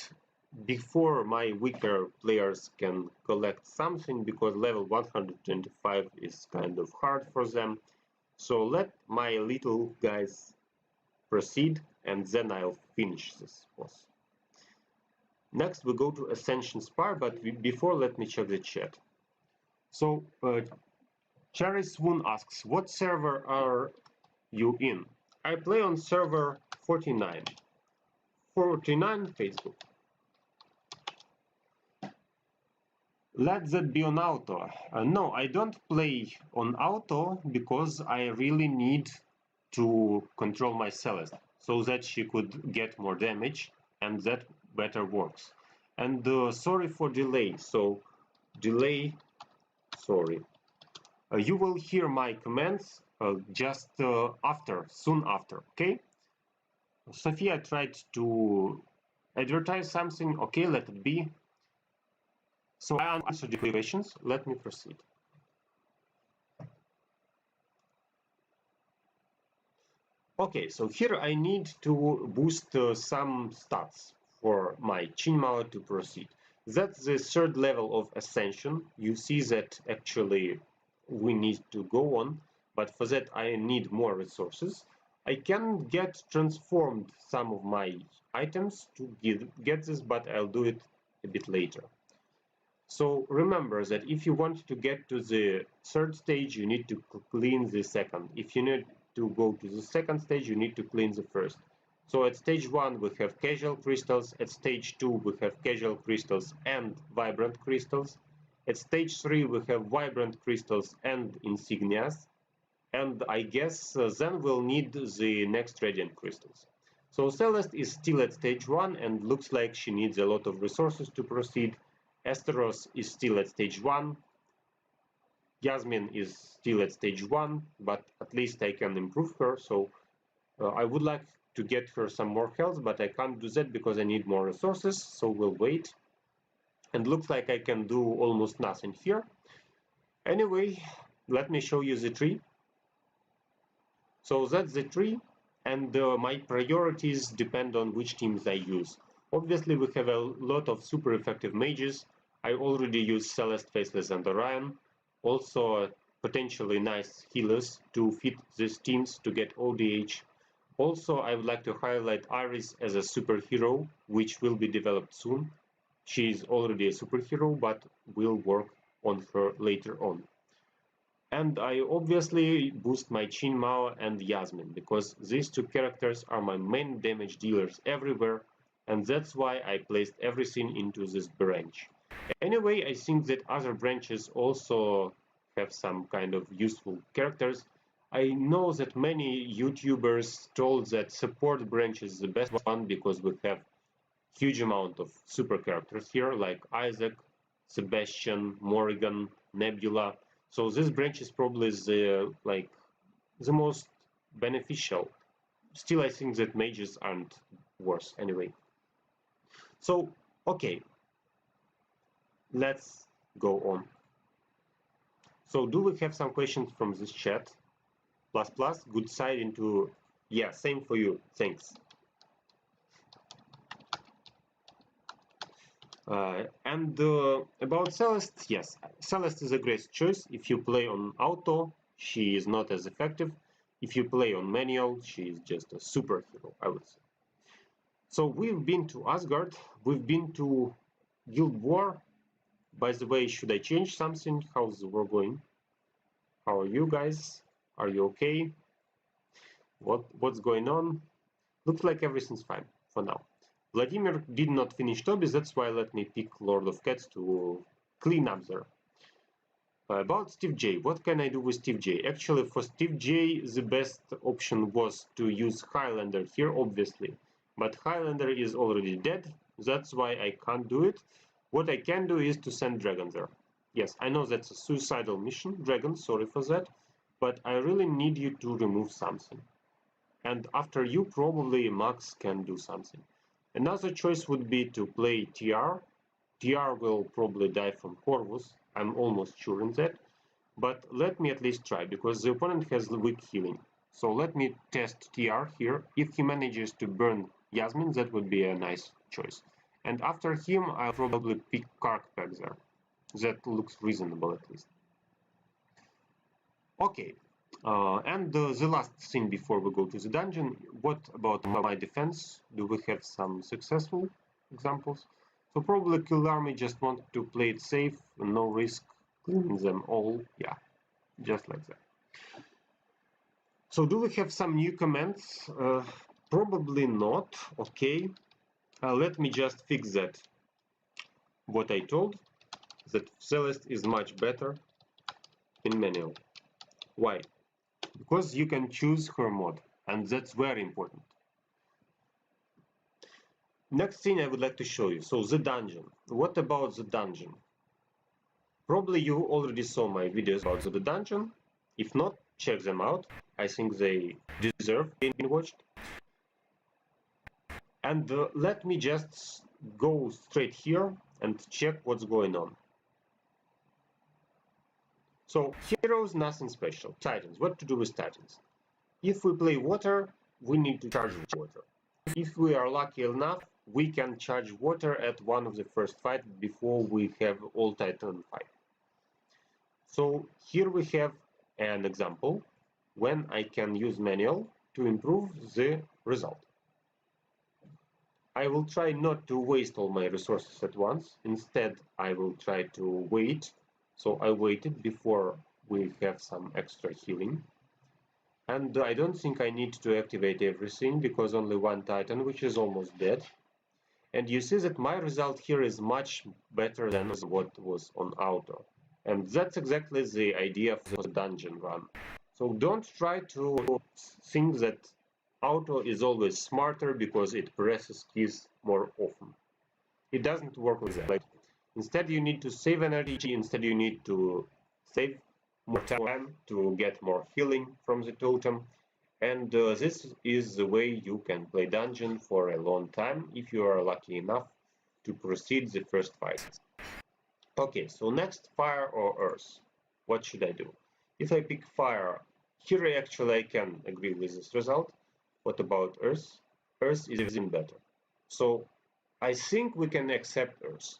before my weaker players can collect something, because level 125 is kind of hard for them. So let my little guys proceed, and then I'll finish this boss. Next we go to Ascension Spire, but before let me check the chat. So Cherry Swoon asks, what server are you in? I play on server 49. 49 Facebook. Let that be on auto. No, I don't play on auto because I really need to control my Celeste so that she could get more damage, and that better works. And sorry for delay. So delay, sorry. You will hear my comments just soon after, okay? Sophia tried to advertise something. Okay, let it be. So I answered the questions. Let me proceed. Okay, so here I need to boost some stats for my Chinmao to proceed. That's the third level of Ascension. You see that actually we need to go on, but for that I need more resources. I can get transformed some of my items to get this, but I'll do it a bit later. So remember that if you want to get to the third stage, you need to clean the second. If you need to go to the second stage, you need to clean the first. So at stage 1 we have casual crystals, at stage 2 we have casual crystals and vibrant crystals, at stage 3 we have vibrant crystals and insignias, and I guess then we'll need the next radiant crystals. So Celeste is still at stage 1 and looks like she needs a lot of resources to proceed. Esteros is still at stage 1. Yasmin is still at stage 1, but at least I can improve her, so I would like to get her some more health, but I can't do that because I need more resources, so we'll wait. And looks like I can do almost nothing here. Anyway, let me show you the tree. So that's the tree, and my priorities depend on which teams I use. Obviously, we have a lot of super effective mages. I already use Celeste, Faceless, and Orion. Also, potentially nice healers to fit these teams to get ODH. Also, I would like to highlight Iris as a superhero, which will be developed soon. She is already a superhero, but will work on her later on. And I obviously boost my Chinmao and Yasmin, because these two characters are my main damage dealers everywhere, and that's why I placed everything into this branch. Anyway, I think that other branches also have some kind of useful characters. I know that many YouTubers told that support branch is the best one because we have huge amount of super characters here, like Isaac, Sebastian, Morrigan, Nebula. So this branch is probably the most beneficial. Still, I think that mages aren't worse anyway. So, okay, let's go on. So, do we have some questions from this chat? Plus, plus, good side into, yeah, same for you, thanks. And about Celeste, yes, Celeste is a great choice. If you play on auto, she is not as effective. If you play on manual, she is just a superhero, I would say. So we've been to Asgard, we've been to Guild War. By the way, should I change something? How's the war going? How are you guys? Are you okay? What's going on? Looks like everything's fine for now. Vladimir did not finish Toby, that's why let me pick Lord of Cats to clean up there. About Steve J, what can I do with Steve J? Actually, for Steve J, the best option was to use Highlander here, obviously. But Highlander is already dead, that's why I can't do it. What I can do is to send Dragon there. Yes, I know that's a suicidal mission, Dragon, sorry for that. But I really need you to remove something. And after you, probably Max can do something. Another choice would be to play TR. TR will probably die from Corvus, I'm almost sure in that. But let me at least try, because the opponent has weak healing. So let me test TR here. If he manages to burn Yasmin, that would be a nice choice. And after him, I'll probably pick Karkpek there. That looks reasonable at least. Okay, and the last thing before we go to the dungeon, what about my defense? Do we have some successful examples? So probably Kill Army just want to play it safe, no risk, cleaning them all, yeah, just like that. So do we have some new comments? Probably not, okay. Let me just fix that. What I told, that Celeste is much better in manual. Why? Because you can choose her mod, and that's very important. Next thing I would like to show you, so the dungeon. What about the dungeon? Probably you already saw my videos about the dungeon. If not, check them out. I think they deserve being watched. And let me just go straight here and check what's going on. So heroes, nothing special. Titans, what to do with Titans? If we play water, we need to charge water. If we are lucky enough, we can charge water at one of the first fights before we have all Titan fight. So here we have an example when I can use manual to improve the result. I will try not to waste all my resources at once. Instead, I will try to wait. So I waited before we have some extra healing. And I don't think I need to activate everything because only one Titan, which is almost dead. And you see that my result here is much better than what was on auto. And that's exactly the idea of the dungeon run. So don't try to think that auto is always smarter because it presses keys more often. It doesn't work like that. Instead, you need to save energy. Instead, you need to save more time to get more healing from the totem. And this is the way you can play dungeon for a long time if you are lucky enough to proceed the first fight. Okay, so next, fire or earth. What should I do? If I pick fire, here actually I can agree with this result. What about earth? Earth is even better. So I think we can accept earth.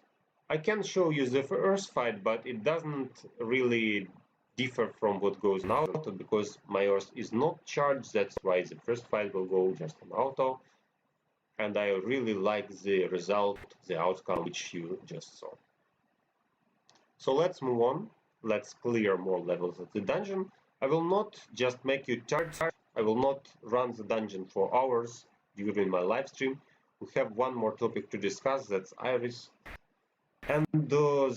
I can show you the earth fight, but it doesn't really differ from what goes in auto because my earth is not charged. That's why the first fight will go just on auto. And I really like the result, the outcome which you just saw. So let's move on. Let's clear more levels of the dungeon. I will not just make you charge. I will not run the dungeon for hours during my live stream. We have one more topic to discuss, that's Iris. And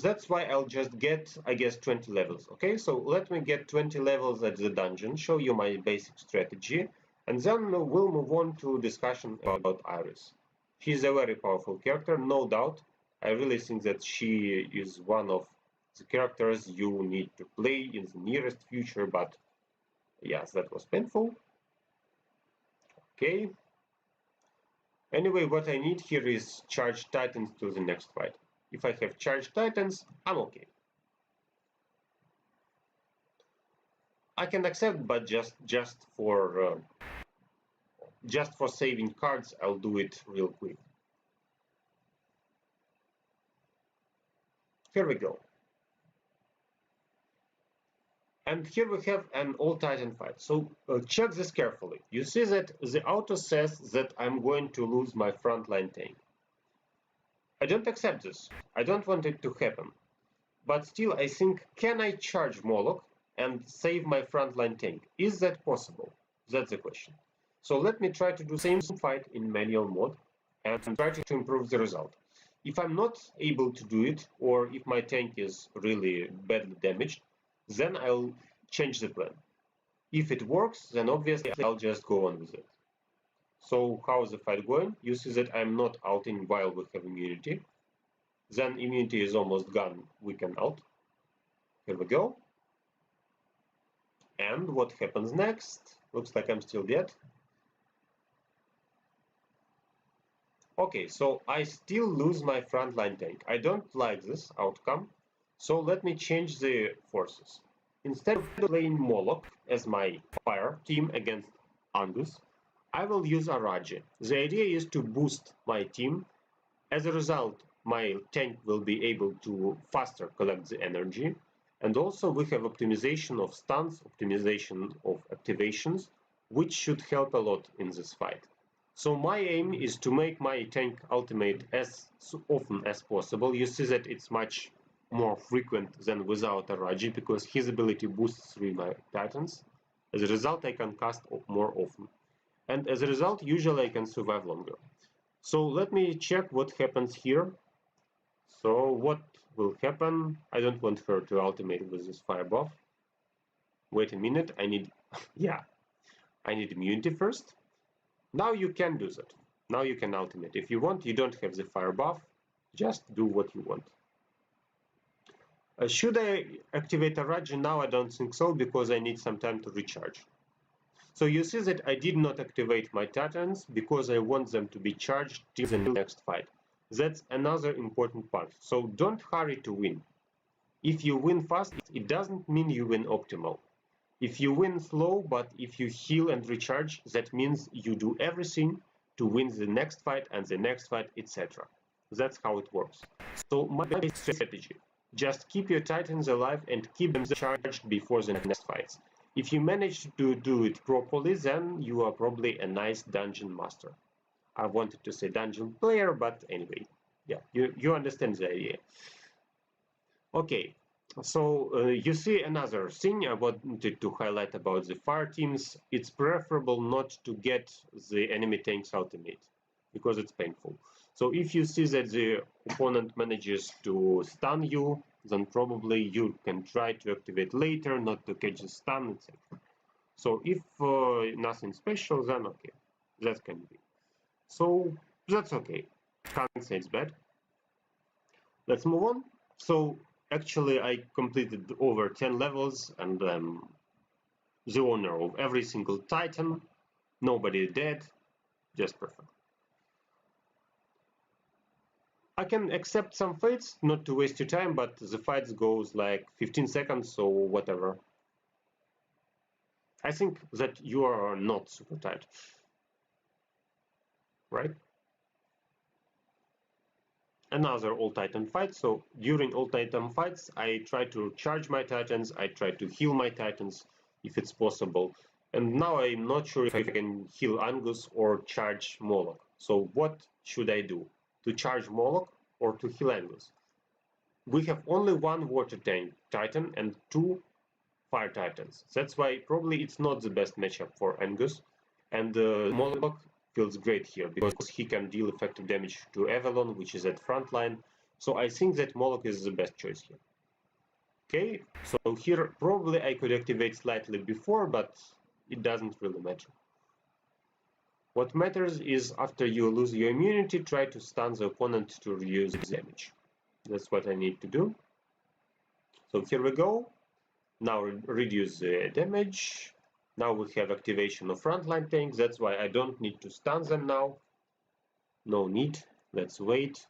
that's why I'll just get, I guess, 20 levels. Okay, so let me get 20 levels at the dungeon, show you my basic strategy, and then we'll move on to discussion about Iris. She's a very powerful character, no doubt. I really think that she is one of the characters you need to play in the nearest future, but yes, that was painful. Okay. Anyway, what I need here is charged titans to the next fight. If I have charged titans, I'm okay. I can accept, but just for saving cards, I'll do it real quick. Here we go. And here we have an all-titan fight. So check this carefully. You see that the auto says that I'm going to lose my frontline tank. I don't accept this. I don't want it to happen. But still, I think, can I charge Moloch and save my frontline tank? Is that possible? That's the question. So let me try to do the same fight in manual mode and try to improve the result. If I'm not able to do it, or if my tank is really badly damaged, then I'll change the plan. If it works, then obviously I'll just go on with it. So how is the fight going? You see that I'm not ulting while we have immunity. Then immunity is almost gone, we can ult. Here we go. And what happens next? Looks like I'm still dead. Okay, so I still lose my frontline tank. I don't like this outcome. So let me change the forces. Instead of playing Moloch as my fire team against Angus, I will use Araji. The idea is to boost my team. As a result, my tank will be able to faster collect the energy. And also we have optimization of stuns, optimization of activations, which should help a lot in this fight. So my aim is to make my tank ultimate as often as possible. You see that it's much more frequent than without a Raji because his ability boosts 3 my titans. As a result, I can cast more often. And as a result, usually I can survive longer. So let me check what happens here. So what will happen? I don't want her to ultimate with this fire buff. Wait a minute, I need, yeah, I need immunity first. Now you can do that. Now you can ultimate. If you want, you don't have the fire buff, just do what you want. Should I activate a Raji? Now I don't think so, because I need some time to recharge. So you see that I did not activate my Titans, because I want them to be charged till the next fight. That's another important part. So don't hurry to win. If you win fast, it doesn't mean you win optimal. If you win slow, but if you heal and recharge, that means you do everything to win the next fight and the next fight, etc. That's how it works. So my strategy, just keep your Titans alive and keep them charged before the next fights. If you manage to do it properly, then you are probably a nice dungeon master. I wanted to say dungeon player, but anyway, yeah, you understand the idea. Okay. So you see another thing I wanted to highlight about the fire teams. It's preferable not to get the enemy tank's ultimate because it's painful. So if you see that the opponent manages to stun you, then probably you can try to activate later, not to catch the stun, etc. So if nothing special, then okay, that can be. So that's okay. Can't say it's bad. Let's move on. So actually, I completed over 10 levels and I'm the owner of every single Titan. Nobody dead, just perfect. I can accept some fates, not to waste your time, but the fights goes like 15 seconds, so whatever. I think that you are not super tight, right? Another all-Titan fight. So during all-Titan fights, I try to charge my Titans, I try to heal my Titans if it's possible. And now I'm not sure if I can heal Angus or charge Moloch. So what should I do? To charge Moloch or to heal Angus? We have only one water tank Titan and 2 fire Titans. That's why probably it's not the best matchup for Angus. And Moloch feels great here because he can deal effective damage to Avalon, which is at front line. So I think that Moloch is the best choice here. Okay, so here probably I could activate slightly before, but it doesn't really matter. What matters is after you lose your immunity, try to stun the opponent to reduce damage. That's what I need to do. So here we go. Now reduce the damage. Now we have activation of frontline tanks, that's why I don't need to stun them now. No need. Let's wait.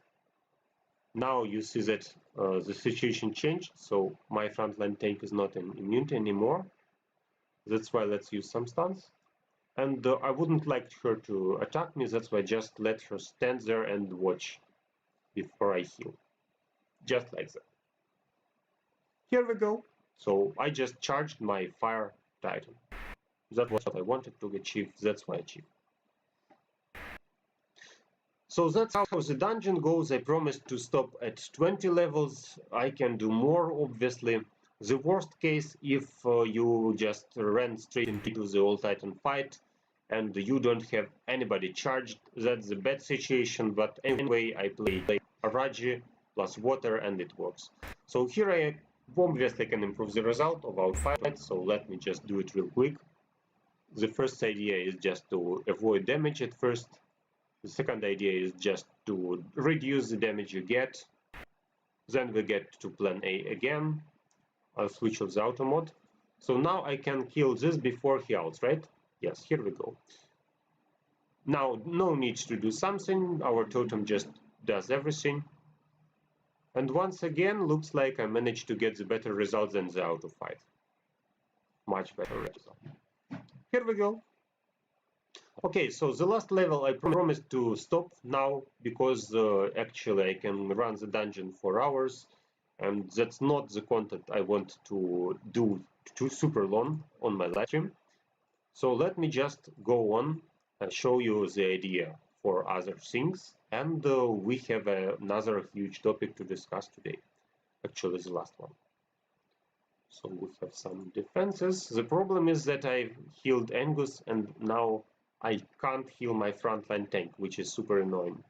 Now you see that the situation changed, so my frontline tank is not immune anymore. That's why let's use some stuns. And I wouldn't like her to attack me, that's why just let her stand there and watch before I heal. Just like that. Here we go. So I just charged my Fire Titan. That was what I wanted to achieve, that's why I achieved. So that's how the dungeon goes. I promised to stop at 20 levels. I can do more, obviously. The worst case, if you just ran straight into the All Titan fight and you don't have anybody charged, that's a bad situation, but anyway, I play Araji plus water and it works. So here I obviously can improve the result of our fight, so let me just do it real quick. The first idea is just to avoid damage at first. The second idea is just to reduce the damage you get. Then we get to plan A again. I'll switch off the auto mode. So now I can kill this before he outs, right? Yes, here we go. Now, no need to do something. Our totem just does everything. And once again, looks like I managed to get the better result than the auto fight. Much better result. Here we go. Okay, so the last level I promised to stop now because actually I can run the dungeon for hours and that's not the content I want to do too super long on my live stream. So let me just go on and show you the idea for other things, and we have another huge topic to discuss today, actually the last one. So we have some defenses. The problem is that I healed Angus and now I can't heal my frontline tank, which is super annoying.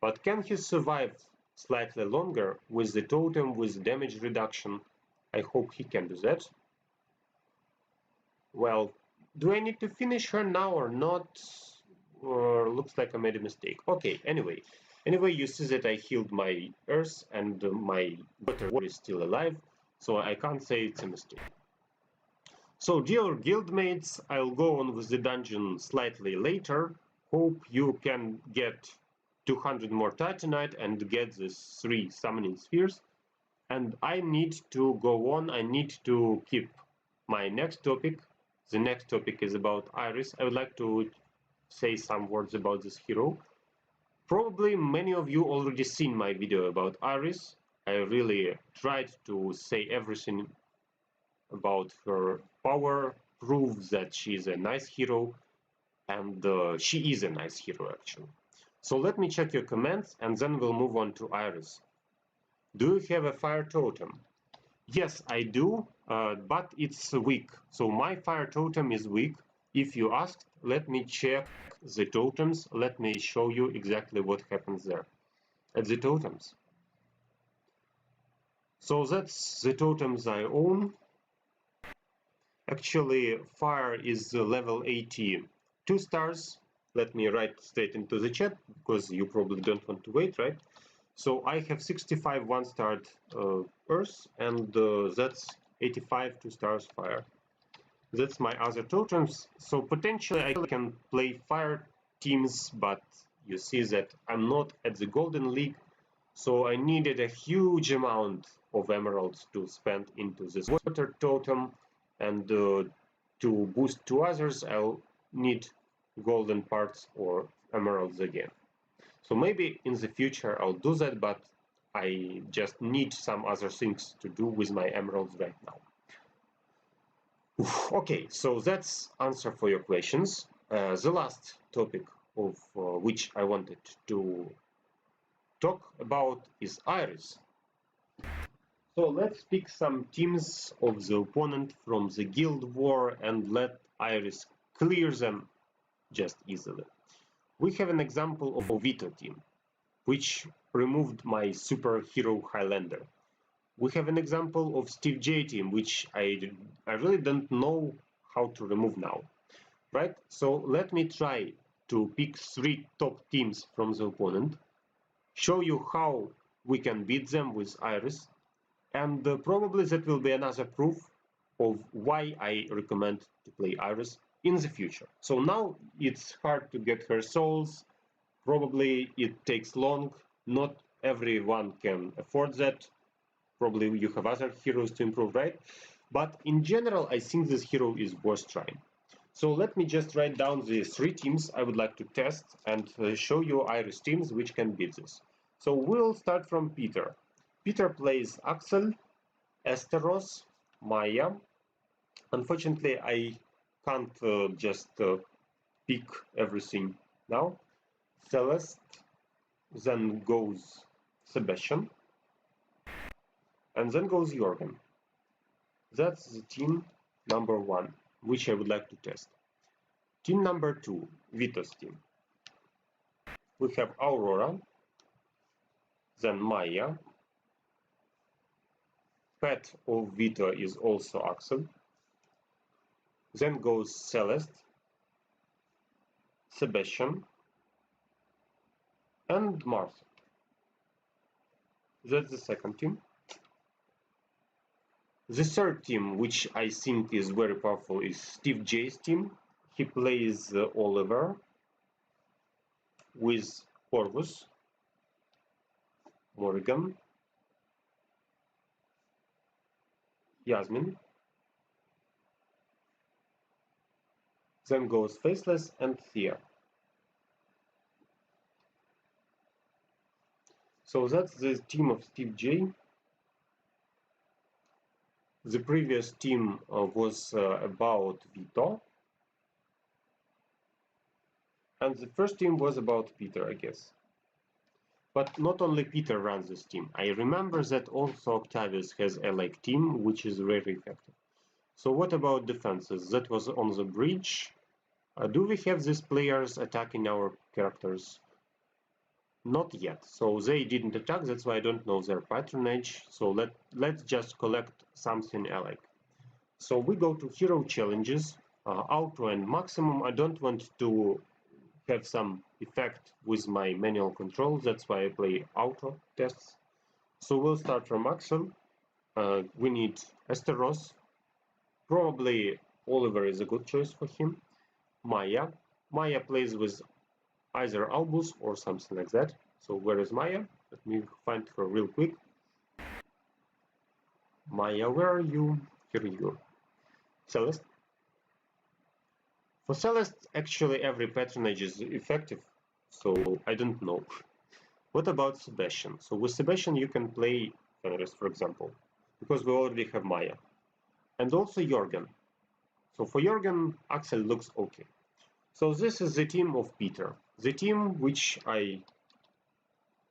But can he survive slightly longer with the totem with damage reduction? I hope he can do that. Well, do I need to finish her now or not? Or looks like I made a mistake. Okay, anyway, you see that I healed my earth and my water is still alive, so I can't say it's a mistake. So dear guildmates, I'll go on with the dungeon slightly later. Hope you can get 200 more Titanite and get these 3 summoning spheres. And I need to go on, I need to keep my next topic. The next topic is about Iris. I would like to say some words about this hero. Probably many of you already seen my video about Iris. I really tried to say everything about her power, prove that she's a nice hero, and she is a nice hero actually. So let me check your comments and then we'll move on to Iris. Do you have a fire totem? Yes, I do, but it's weak. So my fire totem is weak. If you asked, let me check the totems. Let me show you exactly what happens there at the totems. So that's the totems I own. Actually, fire is level 80, 2 stars. Let me write straight into the chat because you probably don't want to wait, right? So I have 65 1-star earth and that's 85 2 stars fire. That's my other totems. So potentially I can play fire teams, but you see that I'm not at the Golden League. So I needed a huge amount of emeralds to spend into this water totem. And to boost 2 others, I'll need golden parts or emeralds again. So maybe in the future I'll do that, but I just need some other things to do with my emeralds right now. Okay, so that's answer for your questions. The last topic of which I wanted to talk about is Iris. So let's pick some teams of the opponent from the guild war and let Iris clear them just easily. We have an example of a Vito team, which removed my superhero Highlander. We have an example of Steve J team, which I really don't know how to remove now, right? So let me try to pick 3 top teams from the opponent, show you how we can beat them with Iris, and probably that will be another proof of why I recommend to play Iris in the future. So now it's hard to get her souls Probably it takes long. Not everyone can afford that. Probably you have other heroes to improve, right? But in general, I think this hero is worth trying. So let me just write down the 3 teams I would like to test and show you Iris teams which can beat this. So we'll start from Peter. Peter plays Axel, Esteros, Maya. Unfortunately, I can't just pick everything now. Celeste, then goes Sebastian, and then goes Jorgen. That's the team number 1, which I would like to test. Team number 2, Vito's team. We have Aurora, then Maya. Pet of Vito is also Axel. Then goes Celeste, Sebastian, and Marsa. That's the second team. The third team, which I think is very powerful, is Steve J's team. He plays Oliver with Corvus, Morgan, Yasmin. Then goes Faceless and Thea. So that's the team of Steve J. The previous team was about Vito. And the first team was about Peter, I guess. But not only Peter runs this team. I remember that also Octavius has a like team, which is very effective. So what about defenses? That was on the bridge. Do we have these players attacking our characters? Not yet. So they didn't attack, that's why I don't know their patronage. So let's just collect something I like. So we go to hero challenges, auto and maximum. I don't want to have some effect with my manual control, that's why I play auto tests. So we'll start from Axel. We need Esteros. Probably Oliver is a good choice for him. Maya. Maya plays with either Albus or something like that. So where is Maya? Let me find her real quick. Maya, where are you? Here you go. Celeste. For Celeste, actually every patronage is effective, so I don't know. What about Sebastian? So with Sebastian you can play Fenris, for example, because we already have Maya. And also Jorgen. So for Jorgen, Axel looks okay. So this is the team of Peter. The team which I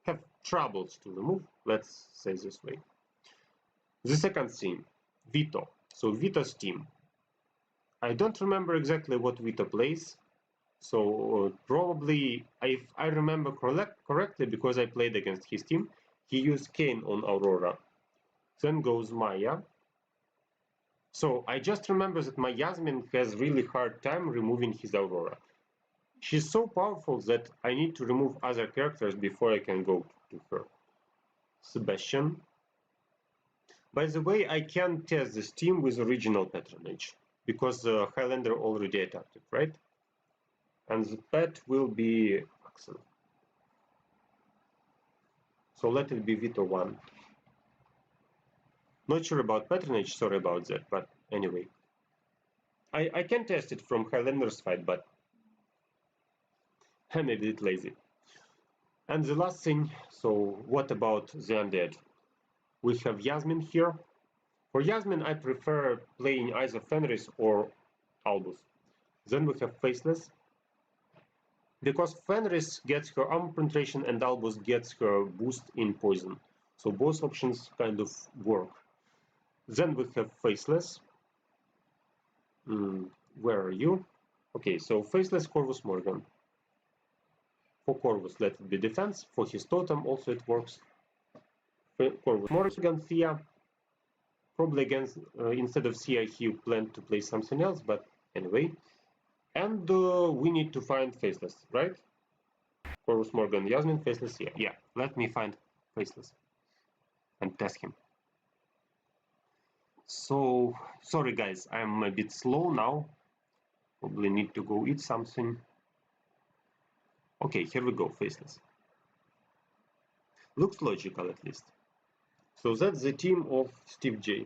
have troubles to remove, let's say this way. The second team, Vito. So Vito's team. I don't remember exactly what Vito plays. So probably, if I remember correctly, because I played against his team, he used Kane on Aurora. Then goes Maya. So I just remember that my Yasmin has really hard time removing his Aurora. She's so powerful that I need to remove other characters before I can go to her. Sebastian. By the way, I can test this team with original patronage, because Highlander already attacked it, right? And the pet will be Axel. So let it be Vito 1. Not sure about patronage, sorry about that, but anyway. I can test it from Highlander's fight, but I'm a bit lazy. And the last thing, so what about the undead? We have Yasmin here. For Yasmin, I prefer playing either Fenris or Albus. Then we have Faceless. Because Fenris gets her armor penetration and Albus gets her boost in poison. So both options kind of work. Then we have Faceless. Where are you? Okay, so Faceless Corvus Morgan. For Corvus, let it be defense. For his totem, also it works. Corvus Morgan, Thea. Probably against, instead of Thea, he planned to play something else, but anyway. And we need to find Faceless, right? Corvus Morgan, Yasmin, Faceless, Thea. Yeah, let me find Faceless and test him. So, sorry guys, I'm a bit slow now. Probably need to go eat something. Okay, here we go, faceless. Looks logical at least. So that's the team of Steve J.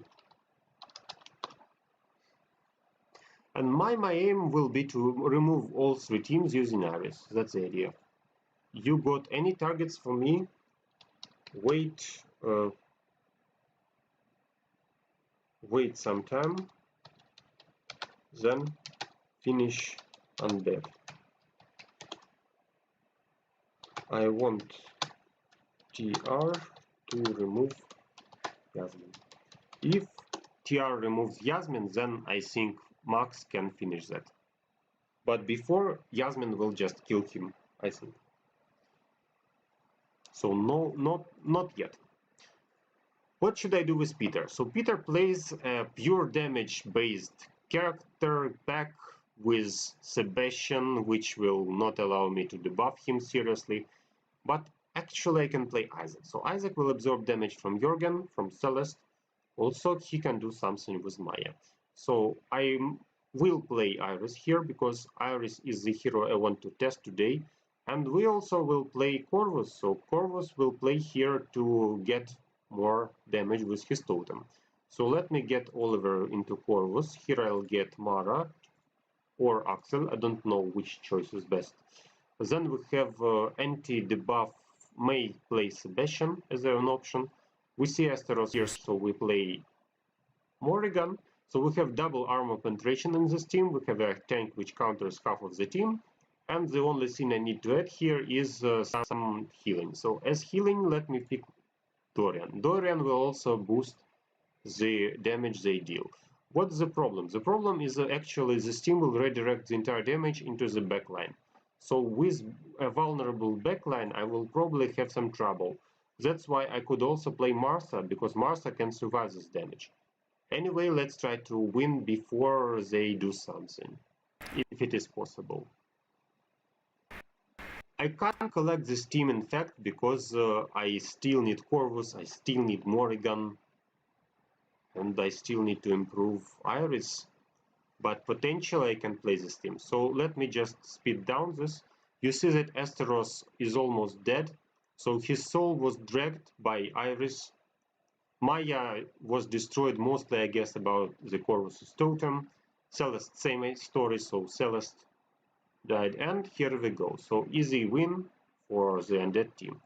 And my aim will be to remove all three teams using Iris. That's the idea. You got any targets for me? Wait, wait some time, then finish undead. I want TR to remove Yasmin. If TR removes Yasmin, then I think Max can finish that. But before, Yasmin will just kill him, I think. So no, not yet. What should I do with Peter? So Peter plays a pure damage-based character pack with Sebastian, which will not allow me to debuff him seriously. But actually I can play Isaac. So Isaac will absorb damage from Jorgen, from Celeste. Also, he can do something with Maya. So I will play Iris here because Iris is the hero I want to test today. And we also will play Corvus. So Corvus will play here to get more damage with his totem. So let me get Oliver into Corvus. Here I'll get Mara or Axel. I don't know which choice is best. Then we have anti-debuff may play Sebastian as an option. We see Asteros here, so we play Morrigan. So we have double armor penetration in this team. We have a tank which counters half of the team. And the only thing I need to add here is some healing. So as healing, let me pick Dorian. Dorian will also boost the damage they deal. What's the problem? The problem is that actually this team will redirect the entire damage into the backline. So with a vulnerable backline, I will probably have some trouble. That's why I could also play Marsa, because Marsa can survive this damage. Anyway, let's try to win before they do something, if it is possible. I can't collect this team in fact because I still need Corvus, I still need Morrigan, and I still need to improve Iris. But potentially I can play this team. So let me just speed down this. You see that Asteros is almost dead. So his soul was dragged by Iris. Maya was destroyed mostly, I guess, about the Corvus' totem. Celeste, same story, so Celeste died. And here we go. So easy win for the undead team.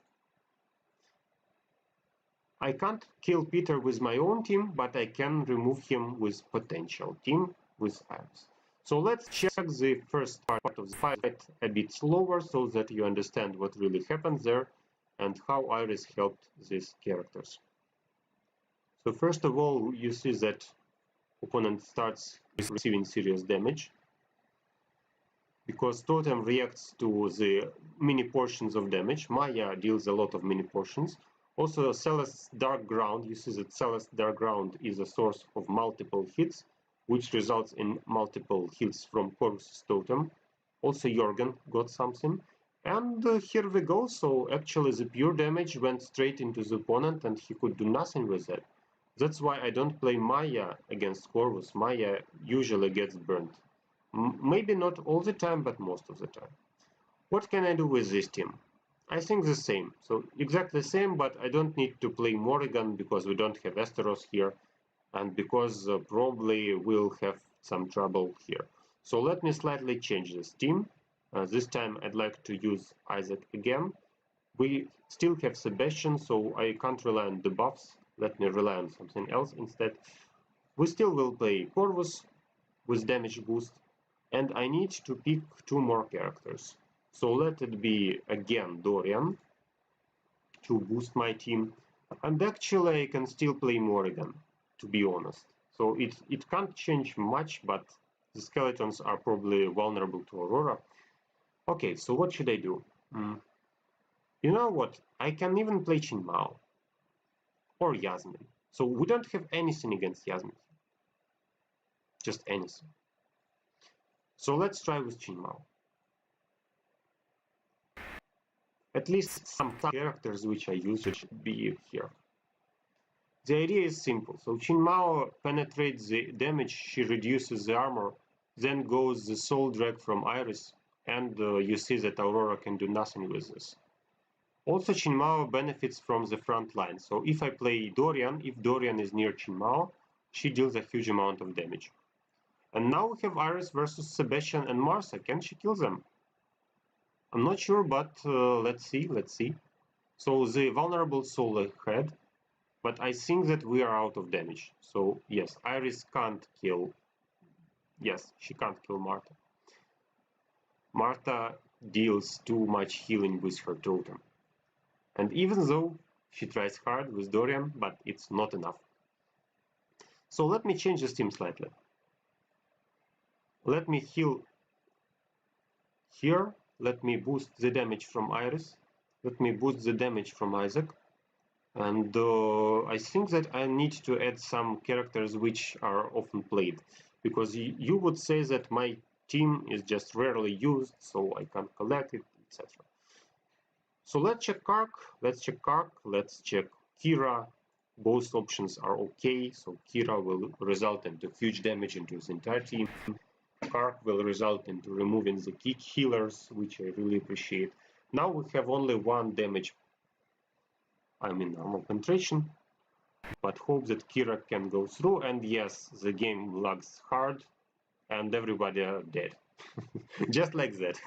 I can't kill Peter with my own team, but I can remove him with potential team with Iris. So let's check the first part of the fight a bit slower so that you understand what really happened there and how Iris helped these characters. So first of all, you see that opponent starts receiving serious damage because totem reacts to the mini portions of damage. Maya deals a lot of mini portions. Also, Celeste's Dark Ground, you see that Celeste's Dark Ground is a source of multiple hits, which results in multiple hits from Corvus' totem. Also, Jorgen got something. And here we go. So actually the pure damage went straight into the opponent and he could do nothing with it. That's why I don't play Maya against Corvus. Maya usually gets burnt. Maybe not all the time, but most of the time. What can I do with this team? I think the same. So exactly the same, but I don't need to play Morrigan because we don't have Asteros here and because probably we'll have some trouble here. So let me slightly change this team. This time I'd like to use Isaac again. We still have Sebastian, so I can't rely on the buffs. Let me rely on something else instead. We still will play Corvus with damage boost, and I need to pick two more characters. So let it be again Dorian to boost my team. And actually I can still play Morrigan, to be honest. So it can't change much, but the skeletons are probably vulnerable to Aurora. Okay, so what should I do? You know what? I can even play Chin Mao or Yasmin. So we don't have anything against Yasmin. Just anything. So let's try with Chin Mao. At least some characters which I use should be here. The idea is simple. So Chin Mao penetrates the damage, she reduces the armor, then goes the soul drag from Iris. and you see that Aurora can do nothing with this. Also, Chinmao benefits from the front line. So if I play Dorian, if Dorian is near Chinmao, she deals a huge amount of damage. And now we have Iris versus Sebastian and Marsa. Can she kill them? I'm not sure, but let's see. So the vulnerable soul ahead, but I think that we are out of damage. So yes, Iris can't kill. Yes, she can't kill Marta. Marta deals too much healing with her totem. And even though she tries hard with Dorian, but it's not enough. So let me change the team slightly. Let me heal here. Let me boost the damage from Iris. Let me boost the damage from Isaac. And I think that I need to add some characters which are often played. Because you would say that my team is just rarely used, so I can't collect it, etc. So let's check Kark, let's check Kira. Both options are okay, so Kira will result into huge damage into his entire team. Kark will result into removing the kick healers, which I really appreciate. Now we have only one damage, normal penetration, but hope that Kira can go through, and yes, the game lags hard, and everybody are dead. Just like that.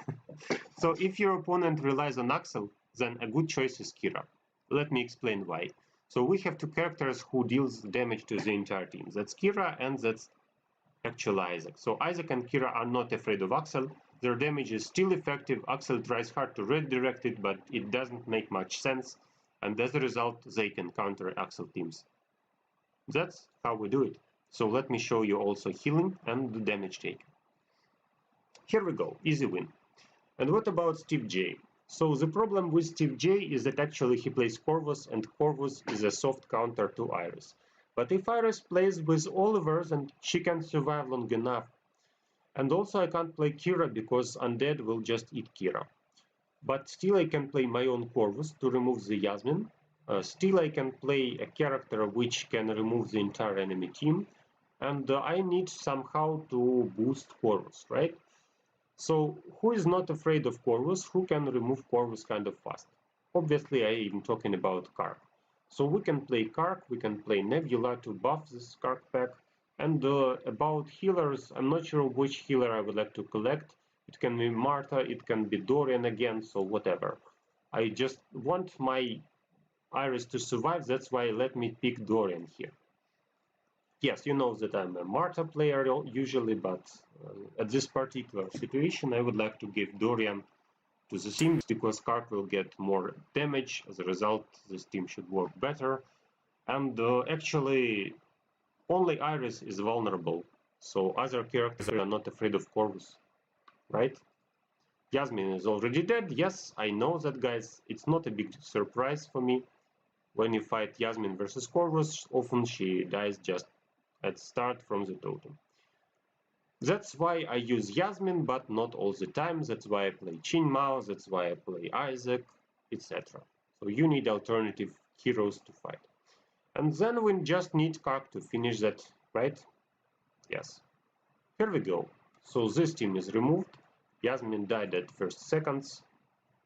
So if your opponent relies on Axel, then a good choice is Kira. Let me explain why. So we have two characters who deals damage to the entire team. That's Kira and that's actually Isaac. So Isaac and Kira are not afraid of Axel. Their damage is still effective. Axel tries hard to redirect it, but it doesn't make much sense. And as a result, they can counter Axel teams. That's how we do it. So let me show you also healing and the damage taken. Here we go, easy win. And what about Steve J? So the problem with Steve J is that actually he plays Corvus, and Corvus is a soft counter to Iris. But if Iris plays with Oliver, then she can survive long enough. And also I can't play Kira because Undead will just eat Kira. But still I can play my own Corvus to remove the Yasmin. Still I can play a character which can remove the entire enemy team. And I need somehow to boost Corvus, right? So who is not afraid of Corvus? Who can remove Corvus kind of fast? Obviously I am talking about Kark. So we can play Kark, we can play Nebula to buff this Kark pack. And about healers, I'm not sure which healer I would like to collect. It can be Marta, it can be Dorian again, so whatever. I just want my Iris to survive, that's why let me pick Dorian here. Yes, you know that I'm a Marta player usually, but at this particular situation I would like to give Dorian to the team because Kark will get more damage. As a result, this team should work better. And actually, only Iris is vulnerable, so other characters are not afraid of Corvus, right? Yasmin is already dead. Yes, I know that, guys. It's not a big surprise for me. When you fight Yasmin versus Corvus, often she dies just at start from the totem. That's why I use Yasmin, but not all the time. That's why I play Chinmao, that's why I play Isaac, etc. So you need alternative heroes to fight. And then we just need Kark to finish that, right? Yes. Here we go. So this team is removed. Yasmin died at first seconds,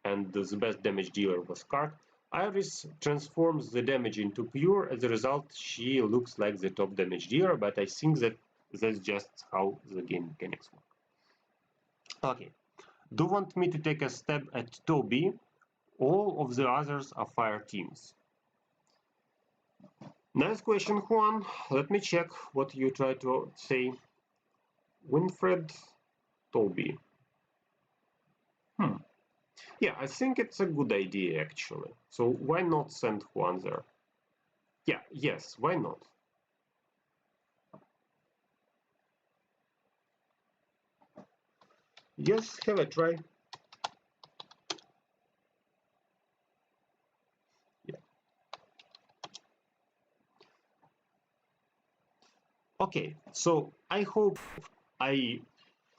and the best damage dealer was Kark. Iris transforms the damage into pure. As a result, she looks like the top damage dealer, but I think that that's just how the game mechanics work. Okay. Do you want me to take a stab at Toby? All of the others are fire teams. Nice question, Juan. Let me check what you try to say. Winfred, Toby. Yeah, I think it's a good idea, actually. So why not send Juan there? Yeah, yes, why not? Yes, have a try. Yeah. Okay, so I hope I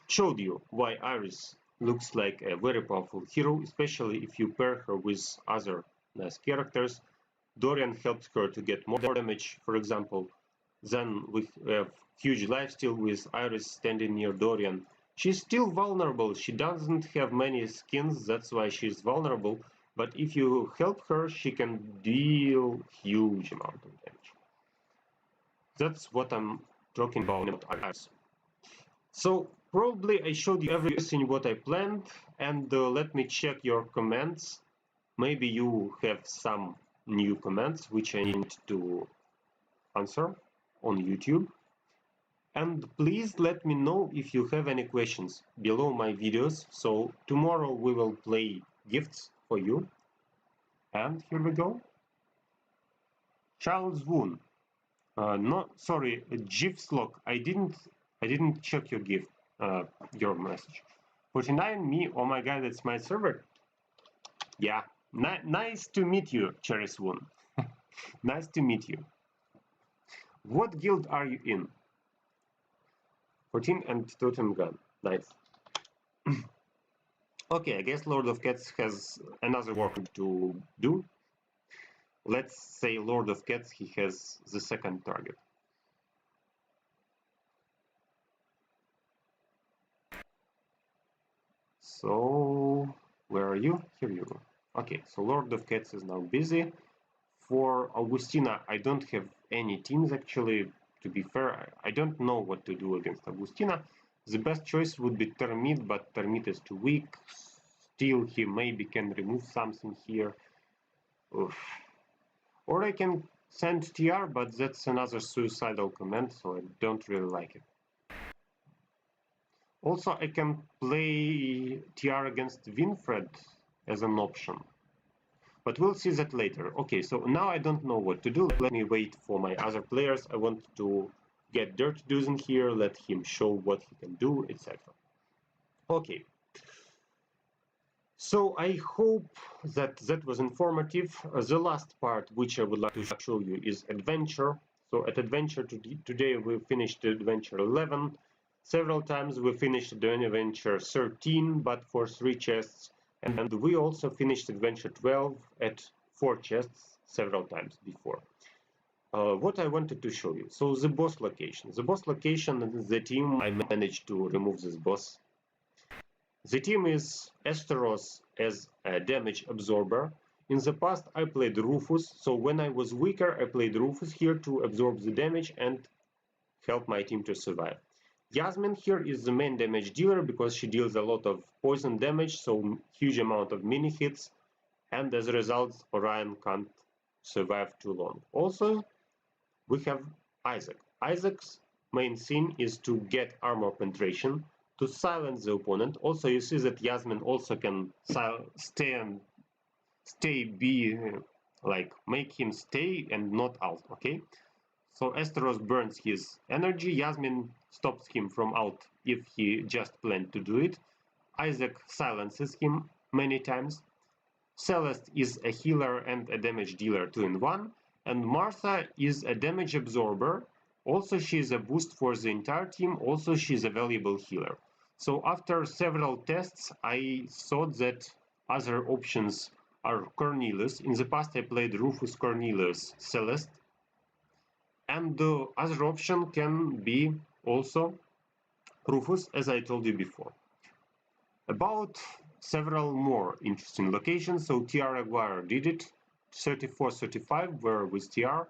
showed you why Iris looks like a very powerful hero, especially if you pair her with other nice characters. Dorian helps her to get more damage, for example. Then we have huge lifesteal with Iris standing near Dorian. She's still vulnerable. She doesn't have many skins, that's why she's vulnerable. But if you help her, she can deal huge amount of damage. That's what I'm talking about. So probably I showed you everything what I planned, and let me check your comments. Maybe you have some new comments which I need to answer on YouTube. And please let me know if you have any questions below my videos. So tomorrow we will play gifts for you. And here we go. Charles Woon. No, sorry, Gifslok. I didn't check your gift, your message. 49 me. Oh my God, that's my server. Yeah, nice to meet you, Cherry Woon. Nice to meet you. What guild are you in? 14 and Totem Gun. Nice. Okay, I guess Lord of Cats has another work to do. Let's say Lord of Cats, he has the second target. So, where are you? Here you go. Okay, so Lord of Cats is now busy. For Augustina, I don't have any teams actually. To be fair, I don't know what to do against Augustina. The best choice would be Termite, but Termite is too weak. Still, he maybe can remove something here. Oof. Or I can send TR, but that's another suicidal command, so I don't really like it. Also, I can play TR against Winfred as an option. But we'll see that later. Okay, so now I don't know what to do. Let me wait for my other players. I want to get Dirt Dozen here, let him show what he can do, etc. Okay. So I hope that that was informative. The last part which I would like to show you is adventure. So at adventure today we finished adventure 11. Several times we finished adventure 13, but for 3 chests. And we also finished adventure 12 at 4 chests several times before. What I wanted to show you. So the boss location. The boss location, the team, I managed to remove this boss. The team is Esteros as a damage absorber. In the past I played Rufus, so when I was weaker I played Rufus here to absorb the damage and help my team to survive. Yasmin here is the main damage dealer because she deals a lot of poison damage, so huge amount of mini hits, and as a result Orion can't survive too long. Also, we have Isaac. Isaac's main thing is to get armor penetration, to silence the opponent. Also, you see that Yasmin also can make him stay and not out, okay? So Esteros burns his energy, Yasmin stops him from out if he just planned to do it. Isaac silences him many times. Celeste is a healer and a damage dealer 2 in 1. And Marsa is a damage absorber. Also, she is a boost for the entire team. Also, she is a valuable healer. So after several tests, I thought that other options are Cornelius. In the past, I played Rufus, Cornelius, Celeste. And the other option can be also Rufus, as I told you before. About several more interesting locations. So TR Aguirre did it. 34-35 were with TR.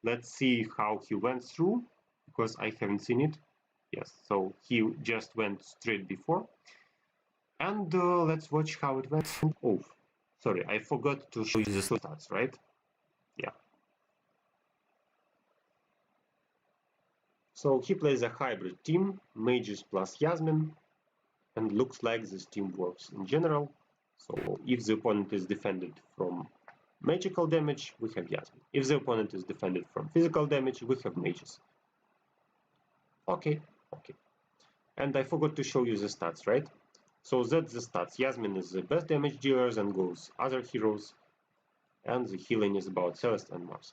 Let's see how he went through, because I haven't seen it. Yes, so he just went straight before. And let's watch how it went. Oh, sorry, I forgot to show you the stats, right? Yeah. So he plays a hybrid team, mages plus Yasmin, and looks like this team works in general. So if the opponent is defended from magical damage, we have Yasmin. If the opponent is defended from physical damage, we have mages. Okay. And I forgot to show you the stats, right? So that's the stats. Yasmin is the best damage dealer and goes other heroes. And the healing is about Celeste and Mars.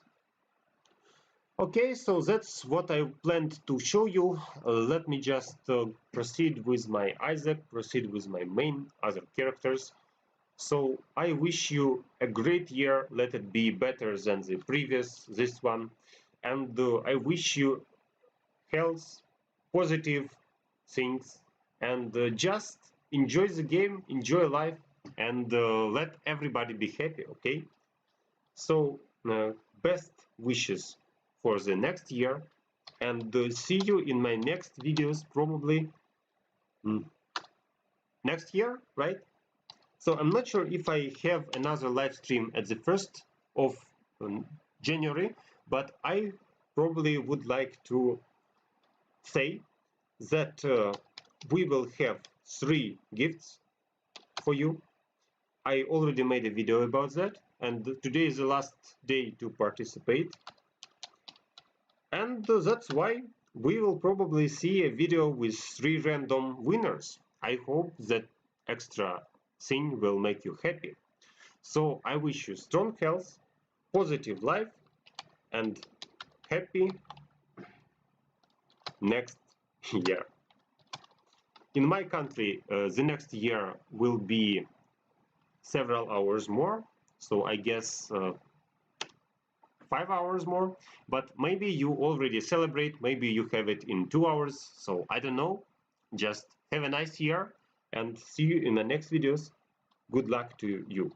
Okay, so that's what I planned to show you. Let me just proceed with my Isaac, proceed with my main other characters. So I wish you a great year. Let it be better than the previous, this one. And I wish you health, positive things, and just enjoy the game, enjoy life, and let everybody be happy, okay? So, best wishes for the next year, and see you in my next videos, probably next year, right? So I'm not sure if I have another live stream at the 1st of January, but I probably would like to say that we will have 3 gifts for you. I already made a video about that, and today is the last day to participate. And that's why we will probably see a video with 3 random winners. I hope that extra thing will make you happy. So I wish you strong health, positive life, and happy next year. In my country, the next year will be several hours more, so I guess 5 hours more, but maybe you already celebrate, maybe you have it in 2 hours, so I don't know. Just have a nice year and see you in the next videos. Good luck to you.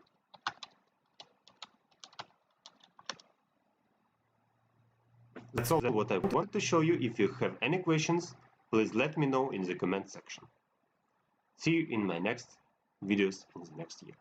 That's all what I want to show you. If you have any questions, please let me know in the comment section. See you in my next videos in the next year.